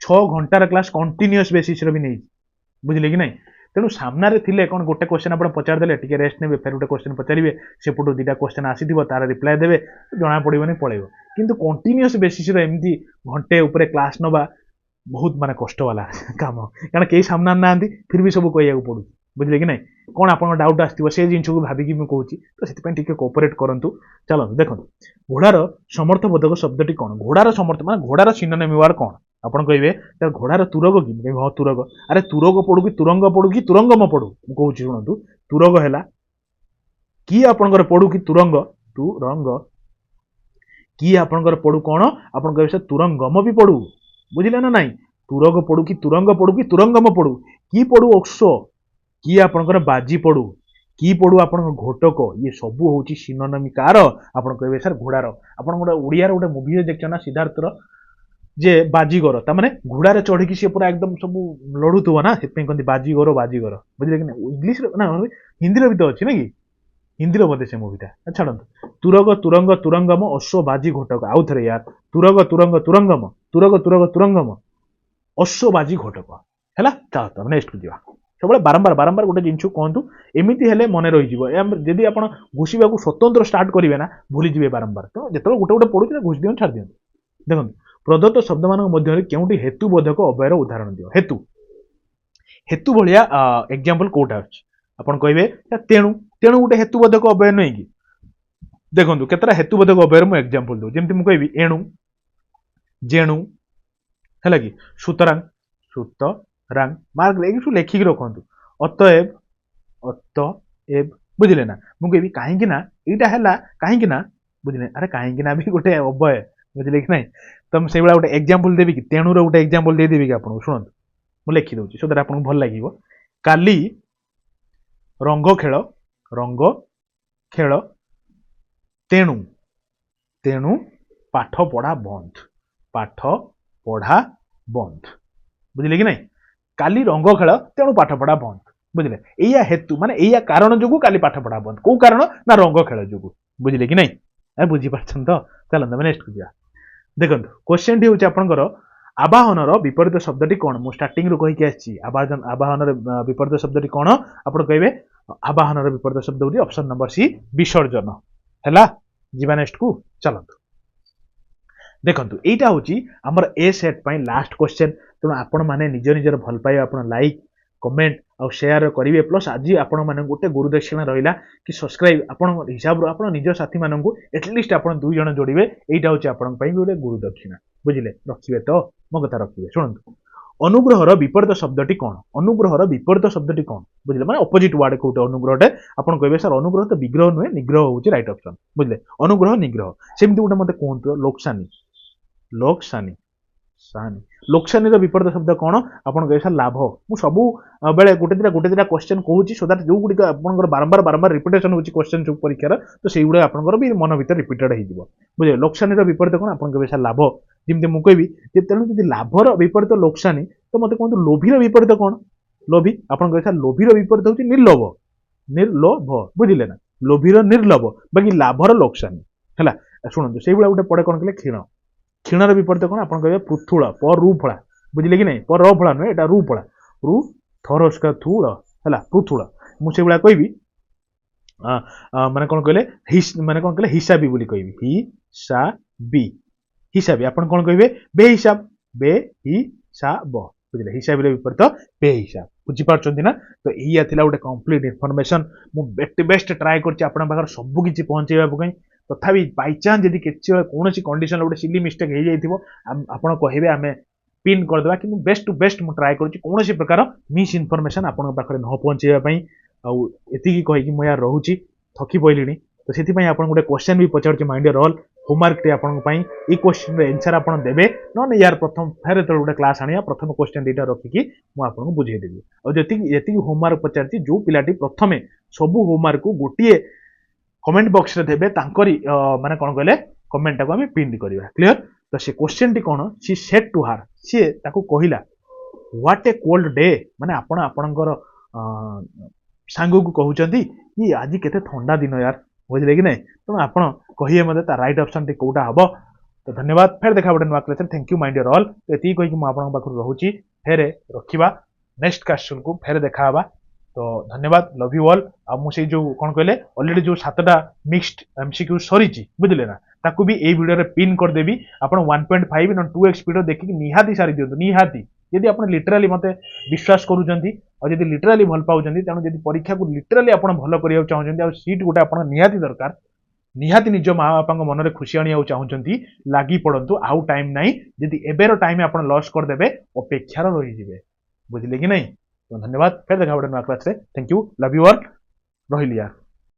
6 घंटार क्लास कंटिन्यूअस बेसिस भी नहीं बुझे कि नहीं तेणु सामने थे कौन गोटे क्वेश्चन आप पचारदे टे रेस्ट ने फिर गोटे क्वेश्चन पचारे सेपटू दुटा क्वेश्चन आसी तार रिप्लाय देवे जना पड़ोनी पलैब किंतु कंटिन्यूअस बेसिस एमती घंटे उपर क्लास नवा बहुत माने कष्ट वाला काम कारण कई सामना ना फिर भी सब कह पड़ू बुझे कि नहीं कौन आप डाउट आसो से जिन को भाविकी मुझे कहूँ तो से कोऑपरेट करूँ चलो देखो घोड़ार समर्थबोधक शब्दटी कौन घोड़ार समर्थ मान घोड़ार सिनोनिम वार्ड कौन आप कहे घोड़ार तुरग कि हाँ तुरग अरे तुरग पड़ू कि तुरंग पड़ू कि तुरंगम पड़ू मुझे शुणु तुरग है कि आपंकर पड़ू कि तुरंग तुरंग कि आपंकर पड़ू कौन आप कहे तुरंगम भी पड़ू बुझे ना नाई तुरग पड़ू कि तुरंगम पड़ू कि पड़ू ओक्ष कि आपंकर बाजी पड़ू कि पड़ू आप घोटक ये सब हूँ सिनोनिम कार आप कहे सर घोड़ार आप ओडिया गोटे मुवी देखते ना सिद्धार्थर जे बाजीगर ताने घोड़ार चढ़ी सी पूरा एकदम सब लड़ुव ना से कहते बाजीगर बुझे कि इंग्लीश ना हिंदी भी तो अच्छी ना कि हिंदी बोधे से मुवीटा छाड़ तुरग तुरंग तुरंगम अश्व बाजी घोटक आउ थे यार तुरग तुरंग तुरंगम तुरंगम अश्व बाजी घोटक है चलो नेक्स्ट को जा सब बारंबार बारंबार गोटे जिन कहतु एमती हेल्ले मन रही जदि आप घुषा स्वतंत्र स्टार्ट करेंगे ना भूलीजे बारंबार तो जो गोटे गोटे पढ़ू घुष दिखाँ छाड़ दिखाँ देखो प्रदत्त शब्द मान क्योंटी हेतुबोधक अव्ययर उदाहरण दियो हेतु हेतु भाया एग्जांपल कौटा अच्छी आप कहे तेणु तेणु गोटे हेतुबोधक अव्यय नुहे कि देखो केतटा हेतुबोधक अव्ययर मुझे एग्जांपल दूँ जमी मुझे कहि एणु जेणु है कि सुतरांग सुतरांग मार्क लेखिक रखु अतएव अतएव बुझे ना मुझे कहीं यहाँ है कहीं बुझे अरे कहीं भी गोटे अव्यय बुझे कि नहीं तो से गोटे एग्जांपल देवी कि तेणुर गोटे एग्जांपल दे देवी कि आपको शुणु मुझे लिखिदे सो दैट आपको भल लगे काली रंग खेल तेणु तेणु पाठ पढ़ा बंद पाठ पढ़ा बंद बुझिले कि नहीं काली रंग खेल तेणु पाठ पढ़ा बंद बुझिले एया हेतु माने एया कारण जोगु काली पाठ पढ़ा बंद को कारण ना रंग खेल जोगु बुझिले कि नहीं ए बुझी पाछन तो चलंत नेक्स्ट को जा देखंतु क्वेश्चन टी होची आपनकर आवाहनर विपरीत शब्दटी कौन मु स्टार्टिंग रु कहि के आछि आवाहनर विपरीत शब्दटी कौन आपण कहबे आवाहनर विपरीत शब्द होची ऑप्शन नंबर सी विसर्जन हैला जीवा नेक्स्ट को चलंतु देखंतु एटा होची हमर ए सेट पई लास्ट क्वेश्चन तेणु आपण माने निज निजर भल पाए आपण लाइक कमेंट और शेयर करेंगे प्लस आज आपण मान गोटे गुरुदक्षिणा रहा कि सब्सक्राइब आपण हिसाब रो आपण निज साथी मानू एटलिस्ट आपण 2 जण जोड़े एटा होची आपण पई गोटे गुरुदक्षिणा बुझिले रखिबे तो मो कथा रखिबे सुनंतु अनुग्रहर विपरीत शब्दटी कौन अनुग्रहर विपरीत शब्दटी कौन बुझिले माने ऑपोजिट वर्ड कोटे अनुग्रहटे आपण कहबे सर अनुग्रह तो विग्रह नुहे निग्रह होची राइट ऑप्शन बुझिले अनुग्रह निग्रह सेमति गोटे मते कोहंतु लोकसानी लोकसानी सानी लोकसानी रो विपरीत शब्द कौन आपण कहबे सर लाभ मु सबु बेले गोटे दिटा क्वेश्चन कहूची सो दैट जो गुडी आपनकर बारंबार रिपीटेशन होची क्वेश्चन जो परीक्षार तो सेई गुडा आपनकर भी मन भीतर रिपीटेड हे जिवो बुझे लोकसानी रो विपरीत कौन आपण कहबे सर लाभ जिमते मु कहबी जे तेनु जदि लाभर विपरीत लोकसानी तो मते कहंतु लोभीर विपरीत कौन लोभी आपण कहबे सर लोभीर विपरीत होची निर्लोभ निर्लोभ बुझिले ना लोभीर निर्लोभ बाकी लाभर लोकसानी हैला सुनंतु सेई गुडा गोटे पडे कोन कहले क्षीण क्षीणर विपरीत कौन आप पृथुल परुफला बुझिले कि नहीं परफला नुहे एटा रुफला रु थरस्का थूल है पृथुल मुझे कहबी माने कौन कहले माने कौन कहले हिसाबी बोली कहबी हिसाबी हिसाबी आपण कौन कहबे बेहिसाब बेहिसाब बुझिले हिसाबी विपरीत बेहिसाब बुझी पारछंती ना तो एया थिला गोटे कंप्लीट इन्फॉर्मेशन मु बेस्ट ट्राई करछि आपण पाखर सब किछि पहुंचेबा पकई तथापि बाय चांस यदि किछि कोनोसी कंडीशन गोटे सिली मिस्टेक हे जाइथिबो आपण कहबे आमे पिन कर देबा कि बेस्ट टू बेस्ट मु ट्राई करछि कोनोसी प्रकार मिस इन्फॉर्मेशन आपण पाखर न पहुंचेबा पई आ एति की कहि कि म यार रहूची थकी पइलिनी तो सेति पई आपण गोटे क्वेश्चन भी पचारछि माइंड रोल होमवर्क टे आपण पई ई क्वेश्चन रे आंसर आपण देबे न यार प्रथम फेर तो गोटे क्लास आनिया प्रथम क्वेश्चन डेटा रखी कि मु आपण बुझे देबी और जति होमवर्क पचारछि जो पिलाटी प्रथमे सबु होमवर्क को गोटिए कमेंट बॉक्स रे देबे तांकरी माने कोन कहले कमेंट टाको हम पिन करबा क्लियर तो से क्वेश्चन टी कोन सी सेट टू हार सी ताको कहिला व्हाट ए कोल्ड डे माने आपण आपणकर सांगो को कहउचंती कि आज केते ठंडा दिन यार बुझले कि नहीं तो आपण कहिए मते ता राइट ऑप्शन टी कोटा हबो तो धन्यवाद फेर देखा बडे नुवा class thank you my dear all तो एती कहि कि म आपण पाखर रहउची फेर रखिबा नेक्स्ट क्वेश्चन को फेर देखा हबा तो धन्यवाद लव यू ऑल आ मु से जो कोन कहले ऑलरेडी जो 7टा मिक्स्ड एमसीक्यू सरीची बुझले ना ताकू भी ए वीडियो रे पिन कर देबी आपण 1.5 न 2x वीडियो देखि निहाती सारी दियंतु निहाती यदि आपण लिटरली मते विश्वास करूचंती और यदि लिटरली भल पाउचंती तनु यदि परीक्षा को लिटरली आपण भल करिया चाहउचंती आ सीट गोटे आपण निहाती दरकार निहाती निज माँ बापा मन में खुशी आनिया चाहूँगी लगी पड़तु आउ टाइम ना जदि एबेर टाइम आप लॉस करदे अपेक्षार रही बुझिले कि नहीं तो धन्यवाद फिर देखा गोटे नुआ class thank you love you all रही यार।